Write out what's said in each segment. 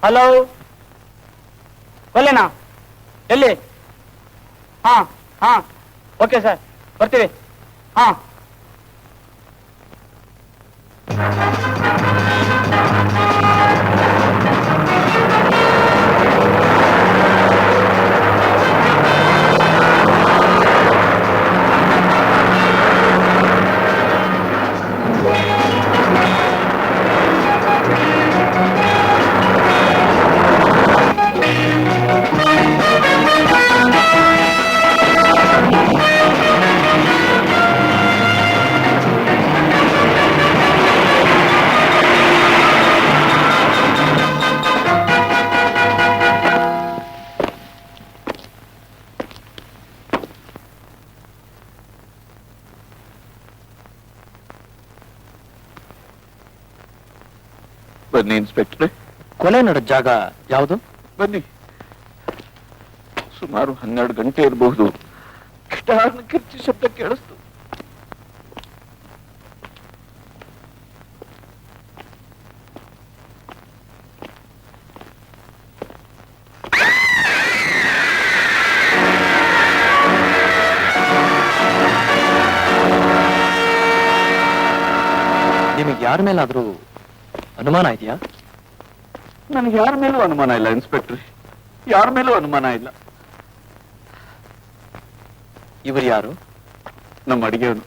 Hello, ಕೊಲ್ಲೆನಾ? ಎಲ್ಲಿ? ಹಾ ಹಾ, ಓಕೆ ಸರ್, ಬರ್ತೀವಿ. ಹಾ, ಬನ್ನಿ ಇನ್ಸ್ಪೆಕ್ಟ್ರೆ. ಕೊಲೆ ನಡೆದ ಜಾಗ ಯಾವುದು? ಬನ್ನಿ. ಸುಮಾರು 12 ಗಂಟೆ ಇರಬಹುದು. ಗಿಟಾರ್ನ ಕಿರ್ಚಿ ಶಬ್ದ ಕೇಳಿಸ್ತು. ನಿಮಗೆ ಯಾರ ಮೇಲಾದ್ರೂ ಅನುಮಾನ ಇದೆಯಾ? ನನಗೆ ಯಾರ ಮೇಲೂ ಅನುಮಾನ ಇಲ್ಲ ಇನ್ಸ್ಪೆಕ್ಟ್ರೆ, ಯಾರ ಮೇಲೂ ಅನುಮಾನ ಇಲ್ಲ. ಇವರು ಯಾರು? ನಮ್ಮ ಅಡಿಗೆಯವನು.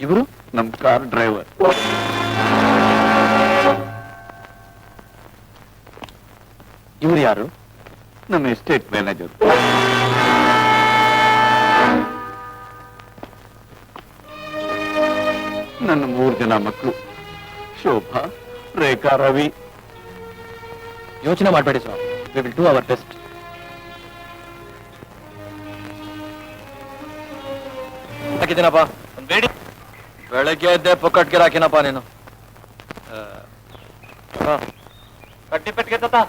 ಇವರು ನಮ್ಮ ಕಾರ್ ಡ್ರೈವರ್. ಇವರು ಯಾರು? ನಮ್ಮ ಎಸ್ಟೇಟ್ ಮ್ಯಾನೇಜರ್. ನನ್ನ 3 ಜನ ಮಕ್ಕಳು, ಶೋಭಾ, ರೇಖಾ, ರವಿ. ಯೋಚನೆ ಮಾಡಬೇಡಿ sir, we will do our best. ಹಾಕಿದ್ದೀನಪ್ಪ, ಬೇಡಿ. ಬೆಳಗ್ಗೆ ಎದ್ದೆ ಪೊಕ್ಕಟ್ಗೆ ಹಾಕಿನಪ್ಪ ನೀನು. ಕಡ್ಡಿ ಪೆಟ್ಟಿಗೆ ತತ್ತ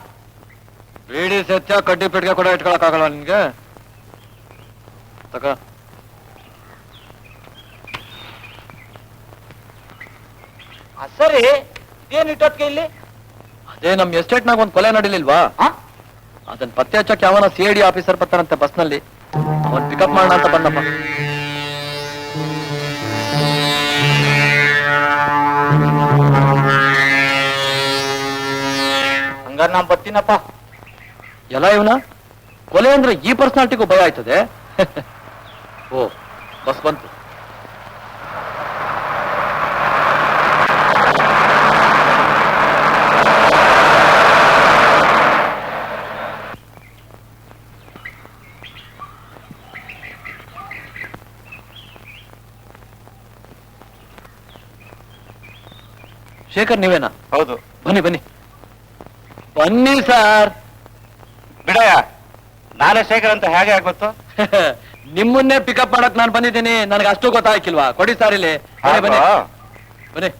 ಬೇಡಿ ಸತ್ಯ, ಕಡ್ಡಿ ಪೆಟ್ಟಿಗೆ ಕೂಡ ಇಟ್ಕೊಳಕ್ಕಾಗಲ್ಲ ನಿನ್ಗೆ. ತಕ ಸರಿ, ಏನ್ ಇಟ್ಟೊತ್ತಿಗೆ ಇಲ್ಲಿ? ಅದೇ ನಮ್ ಎಸ್ಟೇಟ್ನಾಗ ಒಂದು ಕೊಲೆ ನಡಿಲಿಲ್ವಾ? ಅದನ್ನ ಪತ್ತೆ ಹಚ್ಚಕ್ಕೆ ಯಾವನ CID ಆಫೀಸರ್ ಬರ್ತಾರಂತೆ ಬಸ್ನಲ್ಲಿ. ಅವನ್ ಪಿಕಪ್ ಮಾಡೋಣ ಅಂತ ಬಂದಪ್ಪ. ಹಂಗಾರ ನಾ ಬರ್ತೀನಪ್ಪ. ಎಲ್ಲ ಇವನ ಕೊಲೆ ಅಂದ್ರೆ ಈ ಪರ್ಸನಾಲಿಟಿಗೂ ಭಯ ಆಯ್ತದೆ. ಓ, ಬಸ್ ಬಂತು. ಶೇಖರ್ ನೀವೇನಾ? ಹೌದು. ಬನ್ನಿ ಬನ್ನಿ ಬನ್ನಿ ಸರ್. ಬಿಡಯ್ಯ, ನಾನೇ ಶೇಖರ್ ಅಂತ ಹೇಗೆ ಆಗ್ಬತ್ತು? ನಿಮ್ಮನ್ನೇ ಪಿಕಪ್ ಮಾಡಕ್ ನಾನು ಬಂದಿದ್ದೀನಿ. ನನಗೆ ಅಷ್ಟು ಗೊತ್ತಾಗಿಲ್ವಾ? ಕೊಡಿ ಸರ್ ಇಲ್ಲಿ. ಬನ್ನಿ ಬನ್ನಿ.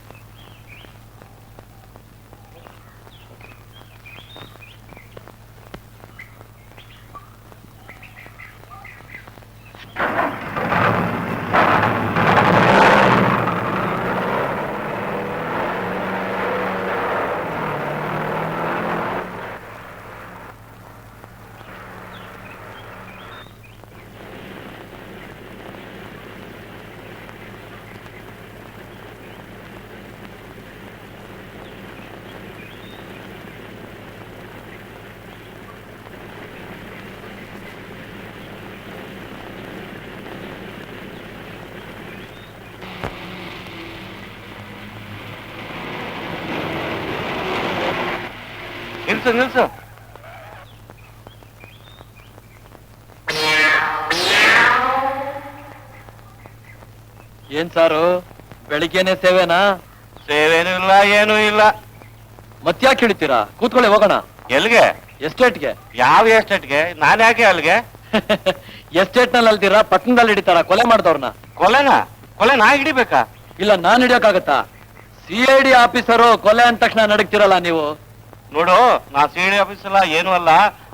ನಿಲ್ಸು ನಿಲ್ಸು. ಏನ್ ಸಾರು ಬೆಳಿಗ್ಗೆನೆ ಸೇವೆನಾ? ಸೇವೇನೂ ಇಲ್ಲ ಏನೂ ಇಲ್ಲ. ಮತ್ತ್ಯಾಕೆ ಹಿಡಿತೀರಾ? ಕೂತ್ಕೊಳ್ಳಿ ಹೋಗೋಣ. ಎಲ್ಗೆ? ಎಸ್ಟೇಟ್ಗೆ. ಯಾವ ಎಸ್ಟೇಟ್ಗೆ? ನಾನ್ ಯಾಕೆ ಅಲ್ಗೆ? ಎಸ್ಟೇಟ್ ನಲ್ಲಿ ಅಲ್ದಿರಾ ಪಟ್ಟಣದಲ್ಲಿ ಹಿಡಿತಾರ ಕೊಲೆ ಮಾಡಿದವ್ರನ್ನ? ಕೊಲೆ ನಾ ಹಿಡಿಬೇಕಾ? ಇಲ್ಲ ನಾನ್ ಹಿಡಿಯೋಕ್ಕಾಗತ್ತಾ? CID ಆಫೀಸರು ಕೊಲೆ ಅಂದ ತಕ್ಷಣ ನಡಗ್ತಿರಲ್ಲ ನೀವು. ನೋಡು, ನಾ CID ಆಫೀಸ್ ಅಲ್ಲ ಏನೂ ಅಲ್ಲ.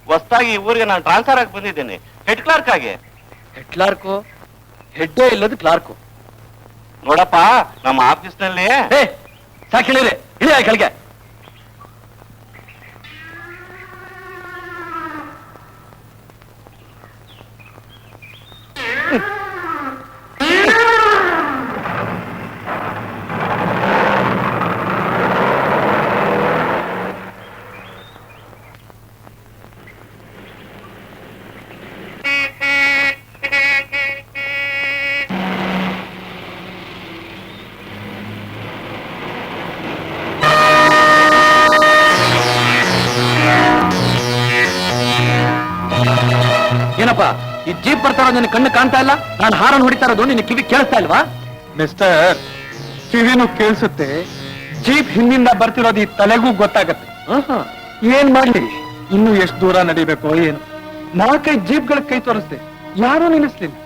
ಹೊಸ್ದಾಗಿ ಈ ಊರಿಗೆ ನಾನು ಟ್ರಾನ್ಸ್ಫರ್ ಆಗಿ ಬಂದಿದ್ದೀನಿ, ಹೆಡ್ ಕ್ಲಾರ್ಕ್ ಆಗಿ. Head clerk? ಹೆಡ್ಡೇ ಇಲ್ಲದ ಕ್ಲಾರ್ಕು. ನೋಡಪ್ಪ, ನಮ್ಮ ಆಫೀಸ್ನಲ್ಲಿ ಸಾಕಿಳಿರಿ, ಇಳಿಯ ಕೆಳಗೆ. ಏನಪ್ಪ ಈ ಜೀಪ್ ಬರ್ತಾ ಇರೋದು ನಿನ್ನ ಕಣ್ಣು ಕಾಣ್ತಾ ಇಲ್ಲ? ನಾನು ಹಾರನ್ ಹೊಡಿತಾ ಇರೋದು ನಿನ್ನ ಕಿವಿ ಕೇಳಿಸ್ತಾ ಇಲ್ವಾ? ಮಿಸ್ಟರ್, ಕಿವಿನೂ ಕೇಳಿಸುತ್ತೆ, ಜೀಪ್ ಹಿಂದಿಂದ ಬರ್ತಿರೋದು ಈ ತಲೆಗೂ ಗೊತ್ತಾಗತ್ತೆ. ಏನ್ ಮಾಡ್ಲಿ, ಇನ್ನು ಎಷ್ಟು ದೂರ ನಡಿಬೇಕು ಏನು? 4-5 ಜೀಪ್ಗಳ ಕೈ ತೋರಿಸ್ದೆ, ಯಾರೂ ನಿಲ್ಲಿಸ್ಲಿಲ್ಲ.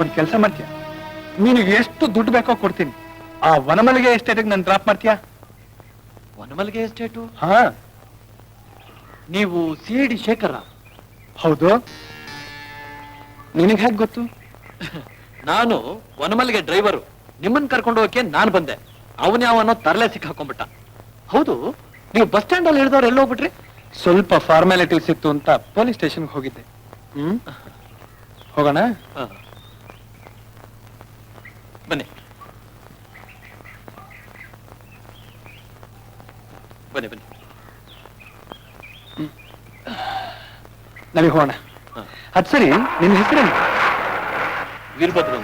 ಒಂದ್ ಕೆಲಸ ಮಾಡ್ತೀಯ, ನಿನಗೆ ಎಷ್ಟು ದುಡ್ಡು ಬೇಕೋ ಕೊಡ್ತೀನಿ. ಆ ವನಮಲ್ಲಿಗೆ ಎಸ್ಟೇಟಿಗೆ ನಾನು ಡ್ರಾಪ್ ಮಾಡ್ತೀಯಾ? ವನಮಲ್ಲಿಗೆ ಎಸ್ಟೇಟು? ಹಾ. ನೀವು CID ಶೇಖರ? ಹೌದು. ನಿನಗೆ ಹೇಗೆ ಗೊತ್ತು? ನಾನು ವನಮಲ್ಲಿಗೆ ಡ್ರೈವರು. ನಿಮ್ಮನ್ನ ಕರ್ಕೊಂಡು ಹೋಗಕ್ಕೆ ನಾನು ಬಂದೆ. ಅವನ್ಯಾವನೋ ತರಲೆ ಸಿಕ್ಕಾಕೊಂಡ್ಬಿಟ್ಟ. ಹೌದು, ನೀವು ಬಸ್ ಸ್ಟ್ಯಾಂಡ್ ಅಲ್ಲಿ ಇಳಿದವ್ರು ಎಲ್ಲ ಹೋಗ್ಬಿಟ್ರಿ? ಸ್ವಲ್ಪ ಫಾರ್ಮಾಲಿಟೀಸ್ ಇತ್ತು ಅಂತ ಪೊಲೀಸ್ ಸ್ಟೇಷನ್ಗೆ ಹೋಗಿದ್ದೆ. ಹೋಗೋಣ? ಬನ್ನಿ ಬನ್ನಿ ಬನ್ನಿ. ನಮಗೆ ಹೋಗೋಣ. ಅದ್ ಸರಿ, ನಿನ್ನ ಹೆಸರೇನು? ವೀರಭದ್ರ.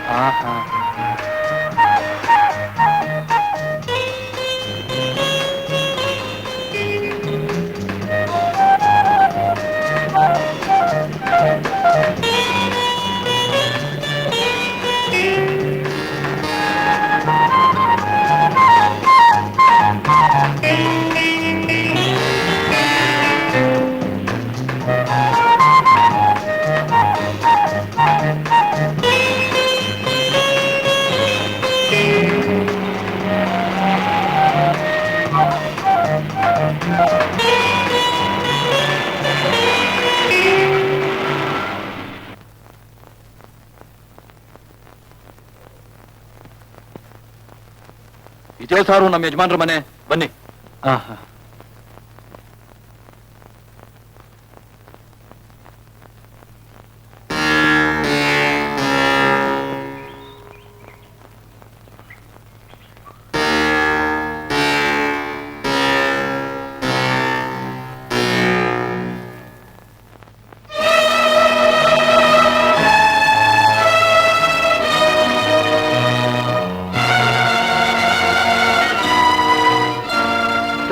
ಇದೇ ಸಾರು ನಮ್ಮ ಯಜಮಾನ್ರ ಮನೆ. ಬನ್ನಿ.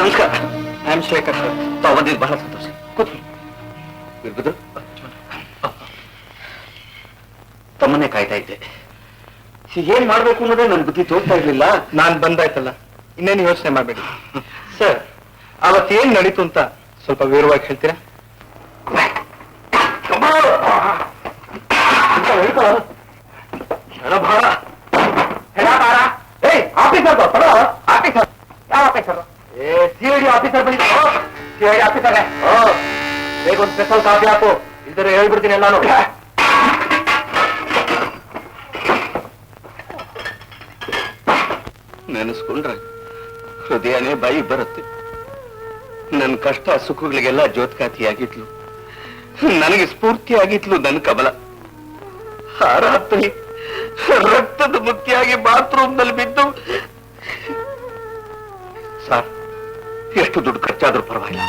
ನಮಸ್ಕಾರ. I am Shekhar sir. ತಾವು ಬಂದಿದ್ದು ಬಹಳ ಸಂತೋಷ. ಕೂತ್ಕೊಳ್ಳಿ. ವೀರಭದ್ರ, ತಮ್ಮನ್ನೇ ಕಾಯ್ತಾ ಇದ್ದೆ. ಏನ್ ಮಾಡ್ಬೇಕು ಅನ್ನೋದೇ ನನ್ ಬುದ್ಧಿ ತೋರ್ತಾ ಇರ್ಲಿಲ್ಲ. ನಾನ್ ಬಂದಾಯ್ತಲ್ಲ, ಇನ್ನೇನು ಯೋಚನೆ ಮಾಡ್ಬೇಡಿ. ಸರ್, ಅವತ್ತೇನ್ ನಡೀತು ಅಂತ ಸ್ವಲ್ಪ ವಿವರವಾಗಿ ಹೇಳ್ತೀರಾ? CID ಆಫೀಸರ್ ಬಂದಿದ್ದು. CID ಆಫೀಸರ್ ಬೇಗ ಒಂದು ಸ್ಪೆಷಲ್ ಕಾಫಿ ಹಾಕು, ಇಲ್ದರೆ ಹೇಳ್ಬಿಡ್ತೀನಿ ಎಲ್ಲಾನು. ನೆನೆಸ್ಕೊಂಡ್ರೆ ಹೃದಯನೇ ಬಾಯಿ ಬರುತ್ತೆ. ನನ್ನ ಕಷ್ಟ ಸುಖಗಳಿಗೆಲ್ಲ ಜೋತ್ಕಾತಿಯಾಗಿದ್ಲು, ನನಗೆ ಸ್ಫೂರ್ತಿಯಾಗಿದ್ಲು ನನ್ನ ಕಮಲ. ಆ ರಾತ್ರಿ ರಕ್ತದ ಮುಕ್ತಿಯಾಗಿ ಬಾತ್ರೂಮ್ ನಲ್ಲಿ ಬಿದ್ದು, ಸರ್ ಎಷ್ಟು ದುಡ್ಡು ಖರ್ಚಾದ್ರೂ ಪರವಾಗಿಲ್ಲ,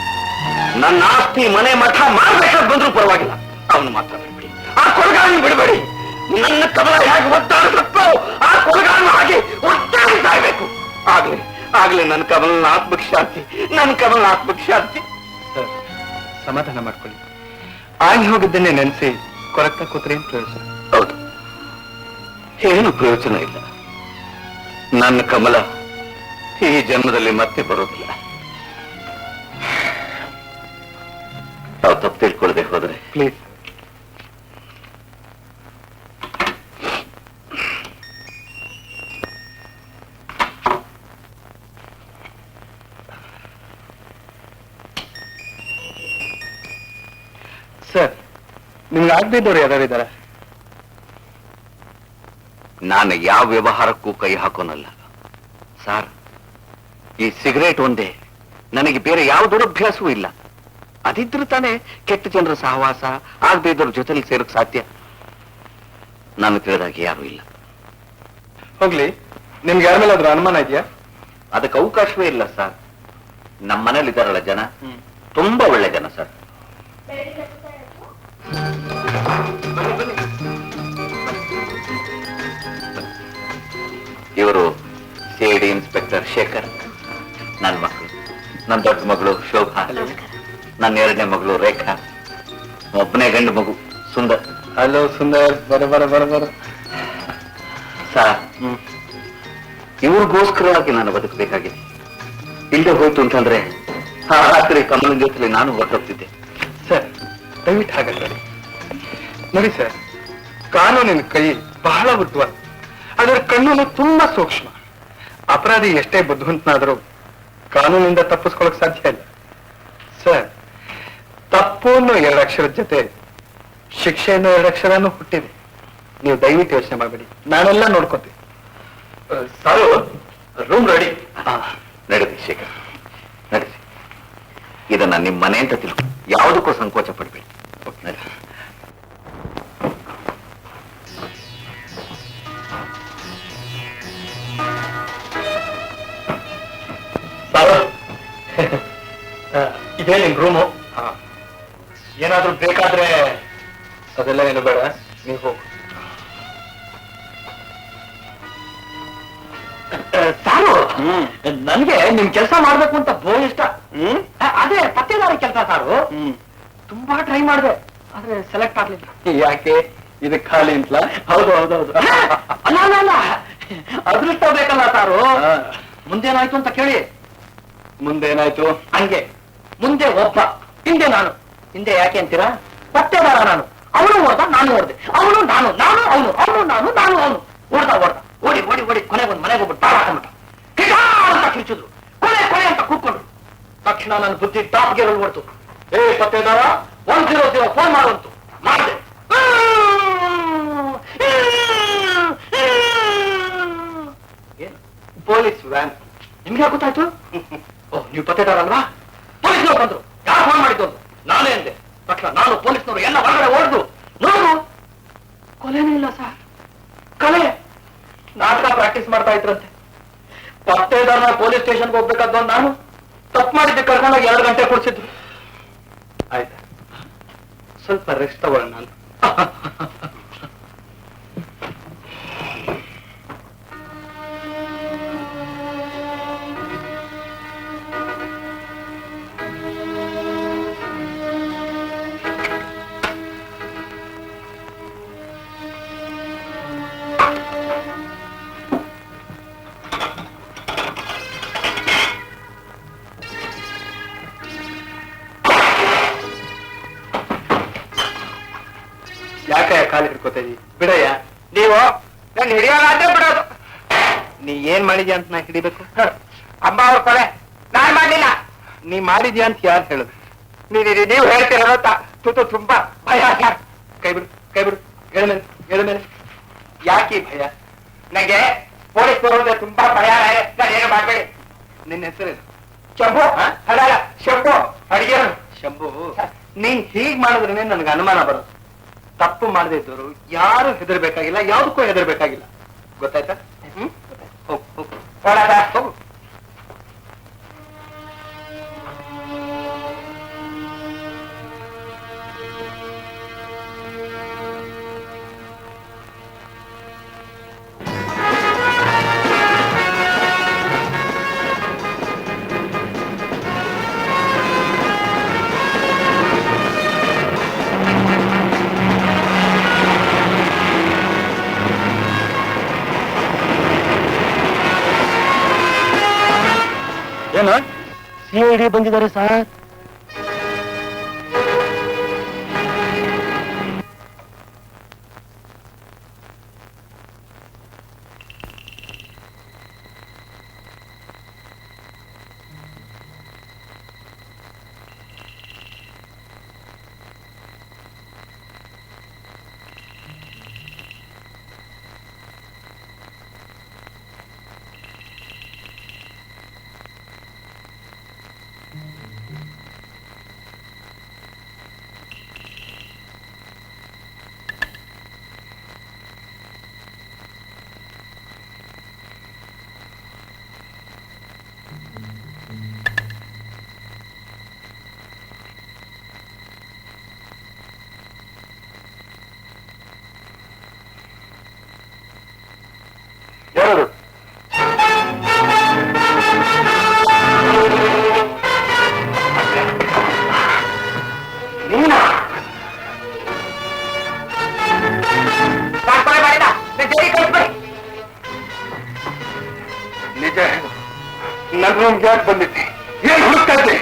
ನನ್ನ ಆಸ್ತಿ ಮನೆ ಮಠ ಮಾಡ್ಬೇಕಾದ್ ಬಂದ್ರೂ ಪರವಾಗಿಲ್ಲ, ಅವನು ಮಾತ್ರ ಬಿಡ್ಬೇಡಿ, ಆ ಕೊಳಗಾರನ್ನು ಬಿಡಬೇಡಿ. ನನ್ನ ಕಮಲ ಹೇಗೆ ಒತ್ತಾಡಿಸತ್ತೋ ಆ ಕೊಳಗಾರನ್ನು ಹಾಗೆ ಒತ್ತಾಡಿ ಸಾಯ್ಬೇಕು. ಆಗ್ಲಿ ಆಗ್ಲಿ ನನ್ನ ಕಮಲನ ಆತ್ಮಕ್ಕೆ ಶಾಂತಿ, ನನ್ನ ಕಮಲನ ಆತ್ಮಕ್ಕೆ ಶಾಂತಿ. ಸಮಾಧಾನ ಮಾಡ್ಕೊಳ್ಳಿ. ಆಗಿ ಹೋಗಿದ್ದನ್ನೇ ನೆನೆಸಿ ಕೊರಗ್ತಾ ಕೂತ್ರೆ ಏನ್ ಪ್ರಯೋಜನ? ಹೌದು, ಏನು ಪ್ರಯೋಜನ ಇಲ್ಲ. ನನ್ನ ಕಮಲ ಈ ಜನ್ಮದಲ್ಲಿ ಮತ್ತೆ ಬರೋದಿಲ್ಲ. ತಾವು ತಪ್ಪು ತಿಳ್ಕೊಳ್ಳದೆ ಹೋದ್ರೆ ಪ್ಲೀಸ್. ಸರ್, ನಿಮ್ಗೆ ಆಗದಿದ್ದವ್ರು ಯಾರು ಇದ್ದಾರೆ? ನಾನು ಯಾವ ವ್ಯವಹಾರಕ್ಕೂ ಕೈ ಹಾಕೋನಲ್ಲ ಸಾರ್. ಈ ಸಿಗರೇಟ್ ಒಂದೇ, ನನಗೆ ಬೇರೆ ಯಾವ ದುರಭ್ಯಾಸವೂ ಇಲ್ಲ. ಅದಿದ್ರು ತಾನೇ ಕೆಟ್ಟ ಜನರ ಸಹವಾಸ ಆಗದೆ ಇದ್ದವ್ರ ಜೊತೆಲಿ ಸೇರಕ್ ಸಾಧ್ಯ. ನಾನು ತಿಳಿದಾಗೆ ಯಾರು ಇಲ್ಲ. ಹೋಗ್ಲಿ, ನಿಮ್ಗೆ ಯಾರ ಮೇಲಾದ್ರೂ ಅನುಮಾನ ಇದೆಯಾ? ಅದಕ್ಕೆ ಅವಕಾಶವೇ ಇಲ್ಲ ಸರ್. ನಮ್ಮ ಮನೇಲಿ ಇದ್ದಾರಲ್ಲ ಜನ, ತುಂಬಾ ಒಳ್ಳೆ ಜನ ಸರ್. ಇವರು ಸಿಐಡಿ ಇನ್ಸ್ಪೆಕ್ಟರ್ ಶೇಖರ್, ನನ್ನ ಮಕ್ಕಳು. ನನ್ನ ದೊಡ್ಡ ಮಗಳು ಶೋಭಾ, ನನ್ನ ಎರಡನೇ ಮಗಳು ರೇಖಾ, ಒಬ್ಬನೇ ಗಂಡು ಮಗು ಸುಂದರ್. ಹಲೋ ಸುಂದರ್, ಬರ ಸರ್, ಇವ್ರಿಗೋಸ್ಕರವಾಗಿ ನಾನು ಬದುಕಬೇಕಾಗಿದೆ. ಇಲ್ಲದೆ ಹೋಯ್ತು ಅಂತಂದ್ರೆ ಆ ರಾತ್ರಿ ಕಮಲನ ಜೊತೆಲಿ ನಾನು ಹೊರಟೋಗ್ತಿದ್ದೆ. ಸರ್, ದಯವಿಟ್ಟು ಹಾಗೆ ನೋಡಿ ಸರ್, ಕಾನೂನಿನ ಕೈ ಬಹಳ ಉದ್ದವಾದ, ಅದರ ಕಣ್ಣು ತುಂಬಾ ಸೂಕ್ಷ್ಮ. ಅಪರಾಧಿ ಎಷ್ಟೇ ಬುದ್ಧಿವಂತನಾದರೂ ಕಾನೂನಿಂದ ತಪ್ಪಿಸ್ಕೊಳಕ್ ಸಾಧ್ಯ ಇಲ್ಲ ಸರ್. ತಪ್ಪು ಅನ್ನೋ 2 ಅಕ್ಷರದ ಜೊತೆ ಶಿಕ್ಷೆ ಅನ್ನೋ 2 ಅಕ್ಷರನೂ ಹುಟ್ಟಿದೆ. ನೀವು ದಯವಿಟ್ಟು ಯೋಚನೆ ಮಾಡಬೇಡಿ, ನಾನೆಲ್ಲ ನೋಡ್ಕೊತೀನಿ. ಸಾರು, ರೂಮ್ ರೆಡಿ. ನಡೆದಿ ಶೇಖರ್, ನಡೆಸಿ. ಇದನ್ನ ನಿಮ್ಮ ಮನೆ ಅಂತ ತಿಳ್ಕೊ, ಯಾವುದಕ್ಕೂ ಸಂಕೋಚ ಪಡಬೇಡಿ. ನಡೆಸಿ. ಇದೇ ನಿಮ್ ರೂಮು. ಏನಾದ್ರೂ ಬೇಕಾದ್ರೆ ಅದೆಲ್ಲ ಏನು ಬೇಡ, ನೀವು ಹೋಗು. ಸಾರು, ನನ್ಗೆ ನಿಮ್ ಕೆಲಸ ಮಾಡ್ಬೇಕು ಅಂತ ಬಹು ಇಷ್ಟ. ಅದೇ ಪತ್ತೇದಾರಿ ಕೆಲಸ ಸಾರು. ತುಂಬಾ ಟ್ರೈ ಮಾಡಿದೆ, ಆದ್ರೆ ಸೆಲೆಕ್ಟ್ ಆಗ್ಲಿಲ್ಲ. ಯಾಕೆ? ಇದು ಖಾಲಿ ಅಂತಲ? ಹೌದು ಹೌದು ಹೌದು. ಅಲ್ಲ ಅಲ್ಲ ಅಲ್ಲ, ಅದೃಷ್ಟ ಬೇಕಲ್ಲ ಸಾರು. ಮುಂದೇನಾಯ್ತು ಅಂತ ಕೇಳಿ. ಮುಂದೇನಾಯ್ತು? ಹಂಗೆ ಮುಂದೆ ಒಬ್ಬ, ಹಿಂದೆ ನಾನು. ಹಿಂದೆ ಯಾಕೆ ಅಂತೀರಾ? ಪತ್ತೇದಾರ ನಾನು. ಅವನು ಓಡ್ದ, ನಾನು ಓಡ್ದೆ. ಅವನು ನಾನು, ನಾನು ಅವನು, ಅವನು ನಾನು, ನಾನು ಅವನು. ಓಡ್ದ ಓಡಿ ಓಡಿ ಓಡಿ ಕೊನೆಗೆ ಒಂದು ಮನೆಗೆ ಹೋಗ್ಬಿಟ್ಟು ತಾಳ ಹಾಕೊಂಡ್ಬಿಟ್ಟ. ಅಂತ ಕಿರ್ಚಿದ್ರು, ಕೊನೆ ಅಂತ ಕೂತ್ಕೊಂಡ್ರು. ತಕ್ಷಣ ನನ್ನ ಬುದ್ಧಿ ಟಾಪ್ ಗೇರ್ ಓಡ್ತು. ಏ ಪತ್ತೇದಾರ, 100 ಫೋನ್ ಮಾಡುವಂತು. ಮಾಡಿದೆ. ಏನು? Police van. ನಿಮ್ಗೆ ಗೊತ್ತಾಯ್ತು? ಓ, ನೀವು ಪತ್ತೇದಾರ ಅಲ್ವಾ? ಪೊಲೀಸ್ನವ್ರು ಬಂದ್ರು. ಯಾರು ಫೋನ್ ಮಾಡಿದ್ದು? ನಾನೇ ಅಂದೆ. ತಕ್ಷಣ ನಾನು ಪೊಲೀಸ್ನವರು ಎಲ್ಲ ಹೊರಗಡೆ ಓಡ್ದು. ನೋಡು, ಕೊಲೆನೇ ಇಲ್ಲ ಸರ್. ಕಲೆ ನಾಟಕ ಪ್ರಾಕ್ಟೀಸ್ ಮಾಡ್ತಾ ಇದ್ರಂತೆ. ಪತ್ತೇದಾರನ ಪೊಲೀಸ್ ಸ್ಟೇಷನ್ಗೆ ಹೋಗ್ಬೇಕಾದ ನಾನು ತಪ್ಪು ಮಾಡಿದ್ದೆ ಕರ್ಕೊಂಡೋಗಿ 2 ಗಂಟೆ ಕೊಡ್ಸಿದ್ರು. ಆಯ್ತಾ, ಸ್ವಲ್ಪ ರೆಸ್ಟ್ ತಗೊಳ್ಳೋಣ ನಾನು. ಯಾಕೆ ಕಾಲು ಹಿಡ್ಕೋತೀವಿ? ಬಿಡಯ್ಯ. ನೀವು ನಾನು ಹಿಡಿಯೋದಾದ್ರೆ ಬಿಡೋದು. ನೀ ಏನ್ ಮಾಡಿದ್ಯಾ ಅಂತ ನಾ ಹಿಡಿಬೇಕು? ಅಮ್ಮ ಅವ್ರ ಕೊಲೆ ನಾನ್ ಮಾಡ್ಲಿಲ್ಲ. ನೀ ಮಾಡಿದ್ಯಾ ಅಂತ ಯಾರು ಹೇಳುದು? ನೀವು ಹೇಳ್ತಿರೋದ ತುಂಬಾ ಭಯ. ಕೈ ಬಿಡು, ಕೈ ಬಿಡು. ಎಳ ಮೇಲೆ. ಯಾಕೆ ಭಯ? ನಂಗೆ ಪೊಲೀಸ್ ಬರೋದ್ರೆ ತುಂಬಾ ಭಯ. ನಾನು ಏನು ಮಾಡ್ಬೇಡಿ. ನಿನ್ನ ಹೆಸರೇನು? ಶಂಭು. ಅಲ್ಲ ಶಂಭು, ಅಡಿಗೆ ಶಂಭು. ನೀನ್ ಹೀಗ್ ಮಾಡಿದ್ರೆ ನನ್ಗೆ ಅನುಮಾನ ಬರೋದು. ತಪ್ಪು ಮಾಡದೇ ಇದ್ದವರು ಯಾರು ಹೆದರ್ಬೇಕಾಗಿಲ್ಲ, ಯಾವ್ದಕ್ಕೂ ಹೆದರ್ಬೇಕಾಗಿಲ್ಲ. ಗೊತ್ತಾಯ್ತಾ? ಹೋಗು. ಹೋಗು. ಏನೋ ಸಿಐಡಿ ಬಂದಿದ್ದಾರೆ ಸರ್. ಯಾರು ನೀನಾ? ನಿಜ ಹೇಳು, ನನ್ನ ರೂಮ್ಗೆ ಯಾಕೆ ಬಂದಿದ್ದೆ? ಏನ್ ಹುಡುಕ್ತಾ ಇದ್ದೆ?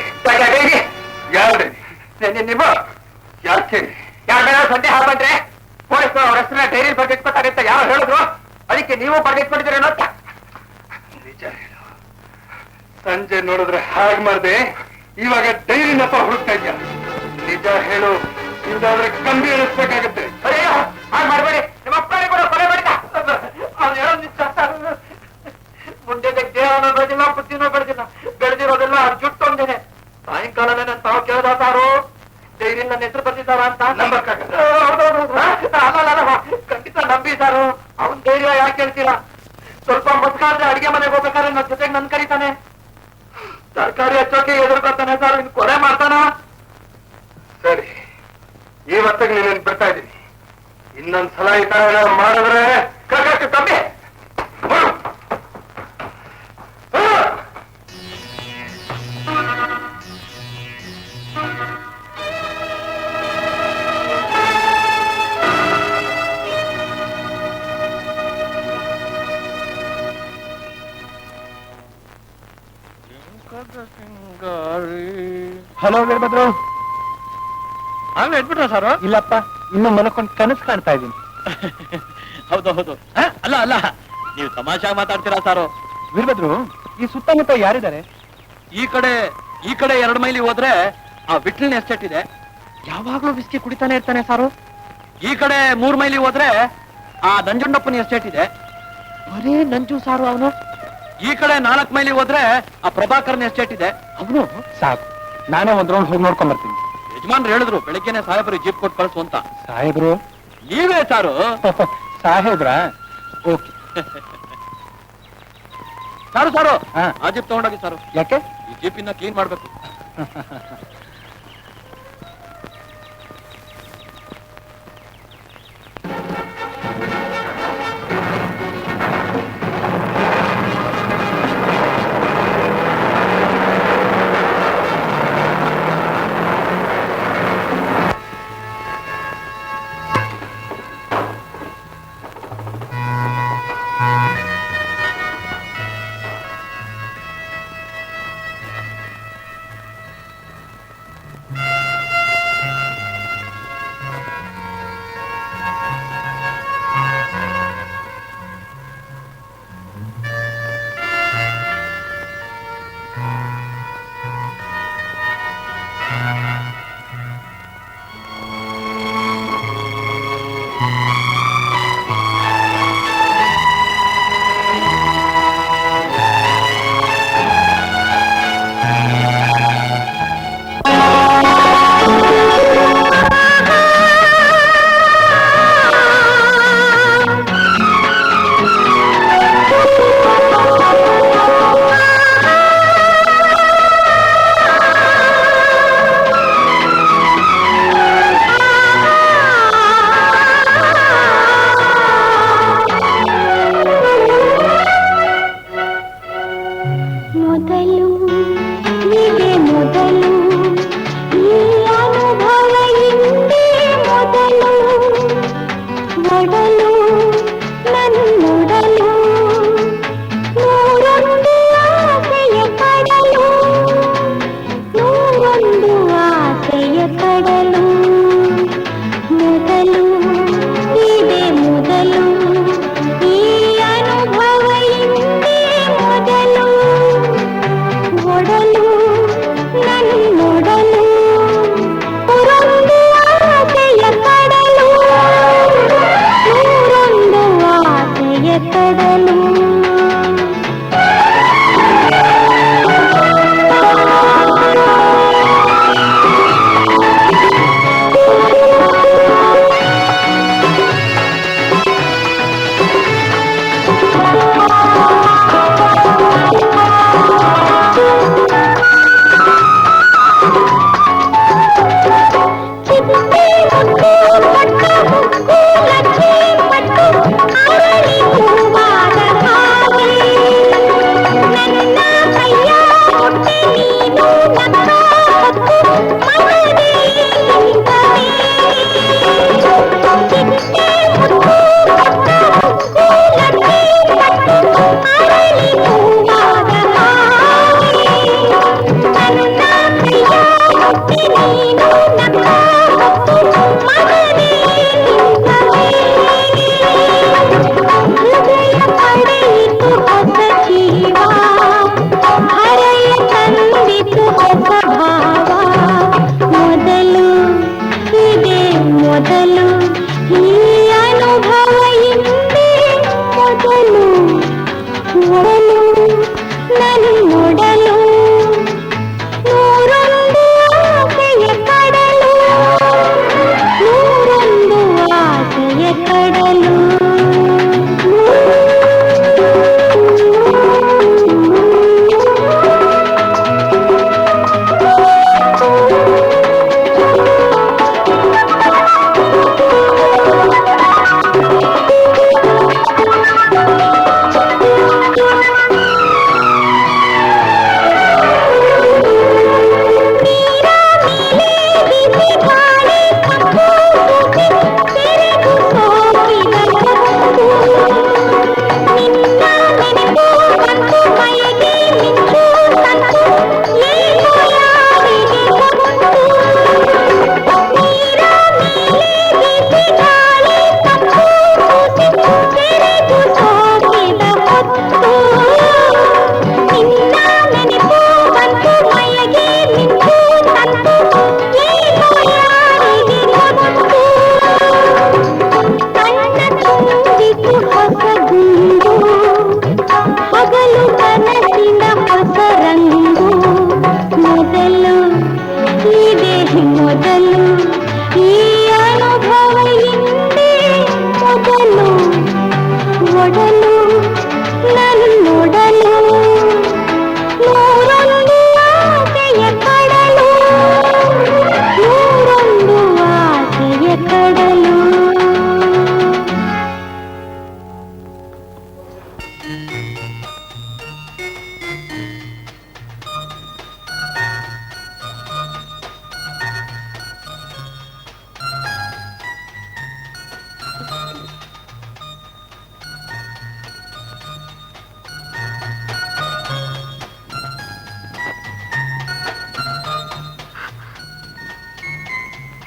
ಯಾರು ನಿಮ್ಮ ಯಾಕೆ? ಯಾರ ಮೇಲೆ ಸಂದೇಹ ಬಂದ್ರೆ ಪೊಲೀಸ್ ಅವ್ರ ಹೆಸರನ್ನ ಡೈರಿ ಬರ್ದಿಟ್ಕೊತಾರೆ ಅಂತ ಯಾರು ಹೇಳಿದ್ರು, ಅದಕ್ಕೆ ನೀವು ಬರ್ದಿಟ್ಕೊಂಡಿದ್ದೀರೇನೋ ಅಂತ. ನಿಜ ಹೇಳು, ಸಂಜೆ ನೋಡಿದ್ರೆ ಹಾಗೆ ಮಾಡ್ದೆ, ಇವಾಗ ಡೈರಿನಪ್ಪ ಹುಡುಕ್ತಾ ಇದ್ಯಾ? ನಿಜ ಹೇಳು, ಇದಾದ್ರೆ ಕಂಬಿ ಎಣಿಸ್ಬೇಕಾಗತ್ತೆ. ಅಯ್ಯೋ ಹಾಗೆ ಮಾಡಬೇಡಿ, ನಿಮ್ಮ ಅಪ್ಪನೇ ಕೂಡ ಕೊಲೆ ಮಾಡಿದ. ಅವ್ನು ಹೇಳೋದು ನಿಜ ಸರ್. ಮುಂದೆ ದೇಹನೂ ಬೆಳೆದಿಲ್ಲ, ಬುದ್ಧಿನೂ ಬೆಳೆದಿಲ್ಲ, ಬೆಳೆದಿರೋದೆಲ್ಲ ಜುಟ್ಟೊಂದೇನೆ. ಸಾಯಂಕಾಲನೇ ನನ್ನ ತಾವು ಕೇಳ್ದ ಸಾರು ಡೈರಿ ನನ್ನ ಹೆಸರು ಬರ್ತಿದ್ದಾರ ಅಂತ. ನಂಬಕ್ಕಾಗಲ್ಲ. ಅಲ್ಲ ಖಂಡಿತ ನಂಬಿ ಸಾರು. ಅವನ್ ಧೈರ್ಯ ಯಾಕೆ ಹೇಳ್ತೀರಾ? ಸ್ವಲ್ಪ ಮುಸ್ಕಾದ್ರೆ ಅಡಿಗೆ ಮನೆಗೆ ಹೋಗ್ಬೇಕಾದ್ರೆ ನನ್ನ ಜೊತೆಗೆ ನನ್ ಕರೀತಾನೆ, ತರಕಾರಿ ಹಚ್ಚೋಕೆ ಎದುರ್ಕೊತಾನೆ ಸರ್. ಇನ್ ಕೊಲೆ ಮಾಡ್ತಾನ. ಸರಿ, ಇವತ್ತಿಗೆ ನೀನೇನು ಬಿಡ್ತಾ ಇದ್ದೀನಿ. ಇನ್ನೊಂದ್ಸಲ ಈ ತರ ಏನಾದ್ರು ಮಾಡಿದ್ರೆ ತಮ್ಮಿ ಹಲೋ ವೀರಭದ್ರು. ಆಮೇಲೆ ಇಟ್ಬಿಟ್ರ ಸರ್? ಇಲ್ಲಪ್ಪ, ಇನ್ನು ಮಲ್ಕೊಂಡು ಕನಸು ಕಾಣ್ತಾ ಇದ್ದೀನಿ. ಹೌದು ಹೌದು. ಅಲ್ಲ ಅಲ್ಲ, ನೀವು ತಮಾಷೆಯಾಗಿ ಮಾತಾಡ್ತೀರಾ ಸಾರು. ವೀರಭದ್ರು, ಈ ಸುತ್ತಮುತ್ತ ಯಾರಿದ್ದಾರೆ? ಈ ಕಡೆ 2 ಮೈಲಿ ಹೋದ್ರೆ ಆ ವಿಟ್ಲಿನ ಎಸ್ಟೇಟ್ ಇದೆ, ಯಾವಾಗ್ಲೂ ವಿಸ್ಕಿ ಕುಡಿತಾನೆ ಇರ್ತಾನೆ ಸಾರು. ಈ ಕಡೆ 3 ಮೈಲಿ ಹೋದ್ರೆ ಆ ನಂಜುಂಡಪ್ಪನ ಎಸ್ಟೇಟ್ ಇದೆ, ಬರೀ ನಂಜು ಸಾರು ಅವನು. ಈ ಕಡೆ 4 ಮೈಲಿ ಹೋದ್ರೆ ಆ ಪ್ರಭಾಕರ್ನ ಎಸ್ಟೇಟ್ ಇದೆ, ಅವನು. ಸಾಕು, ನಾನೇ ಒಂದ್ ರೌಂಡ್ ಹೋಗಿ ನೋಡ್ಕೊಂಡ್ ಬರ್ತೀನಿ. ಯಜಮಾನ್ರು ಹೇಳಿದ್ರು ಬೆಳಗ್ಗೆನೆ ಸಾಹೇಬರು ಜೀಪ್ ಕೊಟ್ಟು ಕಳ್ಸು ಅಂತ. ಸಾಹೇಬ್ರು? ನೀವೇ ಸಾರು. ಸಾಹೇಬ್ರಾ? ಓಕೆ. ಸಾರು ಹಾ. ಆ ಜೀಪ್ ತಗೊಂಡೋಗಿ ಸಾರು. ಯಾಕೆ? ಈ ಜೀಪಿನ ಕ್ಲೀನ್ ಮಾಡ್ಬೇಕು. ಕಡಲು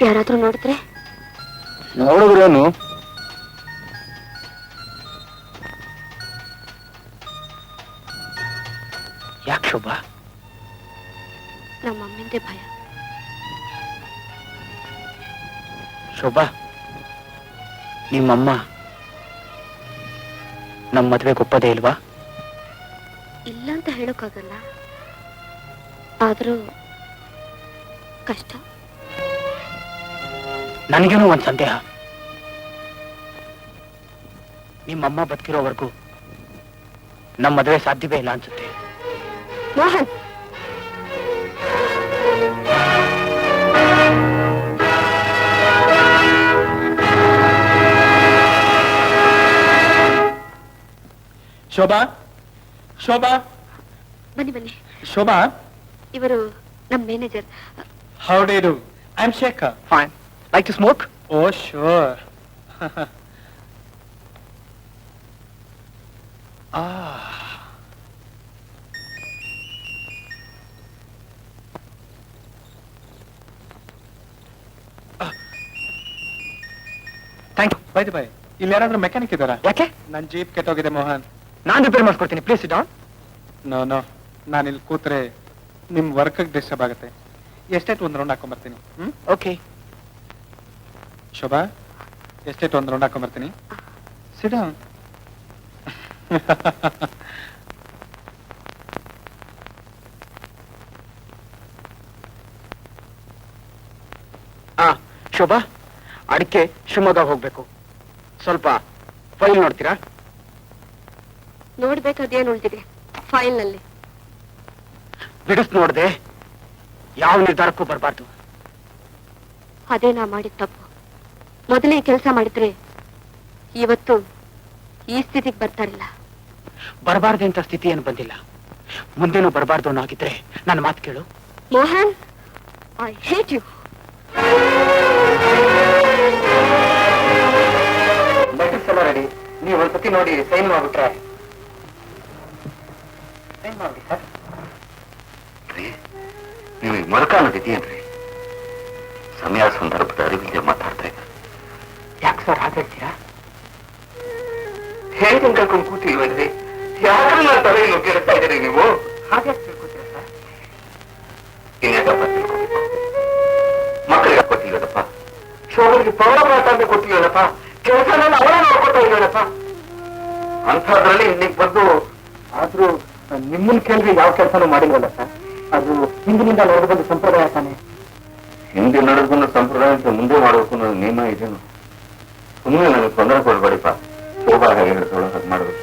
ಯಾರಾದ್ರೂ ನೋಡಿದ್ರೆ? ನೋಡಿದ್ರೇನು? ಯಾಕೆ ಶೋಭಾ? ನಮ್ಮ ಅಮ್ಮಂದೇ ಭಯ. ಶೋಭಾ, ನಿಮ್ಮಮ್ಮ ನಮ್ಮ ಮದುವೆಗೆ ಒಪ್ಪದೇ ಇಲ್ವಾ? ಇಲ್ಲ ಅಂತ ಹೇಳೋಕ್ಕಾಗಲ್ಲ, ಆದ್ರೂ ಕಷ್ಟ. ನನಗೇನೋ ಒಂದು ಸಂದೇಹ. ನಿಮ್ಮಮ್ಮ ಬದುಕಿರೋವರೆಗೂ ನಮ್ಮ ಮದುವೆ ಸಾಧ್ಯವೇ ಇಲ್ಲ ಅನ್ಸುತ್ತೆ. ಮೋಹನ್, ಶೋಭಾ, ಶೋಭಾ, ಬನ್ನಿ ಬನ್ನಿ. ಶೋಭಾ, ಇವರು ನಮ್ಮ manager. How do you do? I am Shekhar. Fine. Like to smoke? Oh sure. Thank you. Bye bye, ಇಲ್ಲಿ ಯಾರಾದ್ರೂ ಮೆಕ್ಯಾನಿಕ್ ಇದ್ದಾರಾ? ಯಾಕೆ? ನನ್ನ ಜೀಪ್ ಕೆಟ್ಟೋಗಿದೆ ಮೋಹನ್. ನಾನು ರಿಪೇರ್ ಮಾಡಿಸ್ಕೊಡ್ತೀನಿ, please sit down. No no, ನಾನು ಇಲ್ಲಿ ಕೂತ್ರೆ ನಿಮ್ ವರ್ಕ್ಗೆ ಡಿಸ್ಟರ್ಬ್ ಆಗುತ್ತೆ. ಎಸ್ಟೇಟ್ ಒಂದು ರೌಂಡ್ ಹಾಕೊಂಡ್ಬರ್ತೀನಿ. ಓಕೆ ಶೋಭಾ, ಎಸ್ಟೇಟ್ ಒಂದು ರೌಂಡ್ ಹಾಕೊಂಡ್ಬರ್ತೀನಿ. Sit down. ಶೋಭಾ, ಅಡಿಕೆ ಶಿವಮೊಗ್ಗ ಹೋಗ್ಬೇಕು. ಸ್ವಲ್ಪ ಫೈಲ್ ನೋಡ್ತೀರಾ? ನೋಡ್ಬೇಕಾದೇನು ಉಳಿದಿದೆ ಫೈಲ್ ನಲ್ಲಿ? ಬಿಡಿಸ್ ನೋಡ್ದೆ ಯಾವ ನಿರ್ಧಾರಕ್ಕೂ ಬರಬಾರ್ದು. ಅದೇ ನಾ ಮಾಡಿದ ತಪ್ಪು. ಮೊದಲೇ ಕೆಲಸ ಮಾಡಿದ್ರೆ ಇವತ್ತು ಈ ಸ್ಥಿತಿಗೆ ಬರ್ತಾರಿಲ್ಲ. ಬರಬಾರ್ದು ಅಂತ ಸ್ಥಿತಿ ಏನು ಬಂದಿಲ್ಲ. ಮುಂದೇನು ಬರಬಾರ್ದು ಅನ್ನೋಗಿದ್ರೆ ನನ್ನ ಮಾತು ಕೇಳು. Mohan, I hate you. Letters ಎಲ್ಲ ರೆಡಿ. ನೀವು ಒಂದ್ಸತಿ ನೋಡಿ ಸೈನ್ ಮಾಡ್ಬಿಟ್ರೆ. ಸೈನ್ ಮಾಡಿ ಸರ್. ನಿಮಗೆ ಮರಕ ಅನ್ನೋದಿದೆಯೇನ್ರಿ? ಸಮಯ ಸಂದರ್ಭದ ಅರಿವಿಲ್ಲದೆ ಮಾತಾಡ್ತಾ ಇದ್ದ. ಯಾಕೆ ಸರ್ ಹಾಗೆ ಹೇಳ್ತೀರಾ? ಹೇಗೆ ಕಳ್ಕೊಂಡು ಕೂತಿಲ್ವೇನ್ರಿ? ಯಾರು ನನ್ನ ತಲೆಯನ್ನು ಕೇಳ್ತಾ ಇದ್ದೀರಿ ನೀವು? ಹಾಗೆ ತಿಳ್ಕೊತೀರಾ ಸರ್? ಇನ್ಯಾಕಪ್ಪ ತಿಳ್ಕೊಬೇಕು? ಮಕ್ಕಳಿಗೆ ಗೊತ್ತಿಲ್ಲದಪ್ಪ, ಶೋಭನಿಗೆ ಪೌರ ಮಾತಾಡದೆ ಗೊತ್ತಿಲ್ಲದಪ್ಪ, ಕೆಲಸನೆಲ್ಲ ಅವರೇ ನೋಡ್ಕೊತಾ ಇದ್ದಾರಪ್ಪ. ಅಂಥದ್ರಲ್ಲಿ ಇನ್ನೀಗ ಬಂದು ಆದ್ರೂ ನಿಮ್ಮನ್ನ ಕೇಳಿದ್ರೆ ಯಾವ ಕೆಲಸನೂ ಮಾಡಿಲ್ವಲ್ಲ ಸರ್? ಅದು ಹಿಂದಿನಿಂದ ನಡೆದು ಬಂದ ಸಂಪ್ರದಾಯ ತಾನೆ. ಹಿಂದೆ ನಡೆದುಕೊಂಡು ಸಂಪ್ರದಾಯ ಮುಂದೆ ಮಾಡಬೇಕು ಅನ್ನೋದು ನಿಯಮ ಇದೇನು? ಸುಮ್ಮನೆ ನನಗೆ ತೊಂದರೆ ಕೊಡ್ಬೇಡಿಪ್ಪ. ಶೋಭಾ ಹೇಗೆ ಹೇಳ್ತಾಳೋ ಹಾಗೆ ಮಾಡಬೇಕು.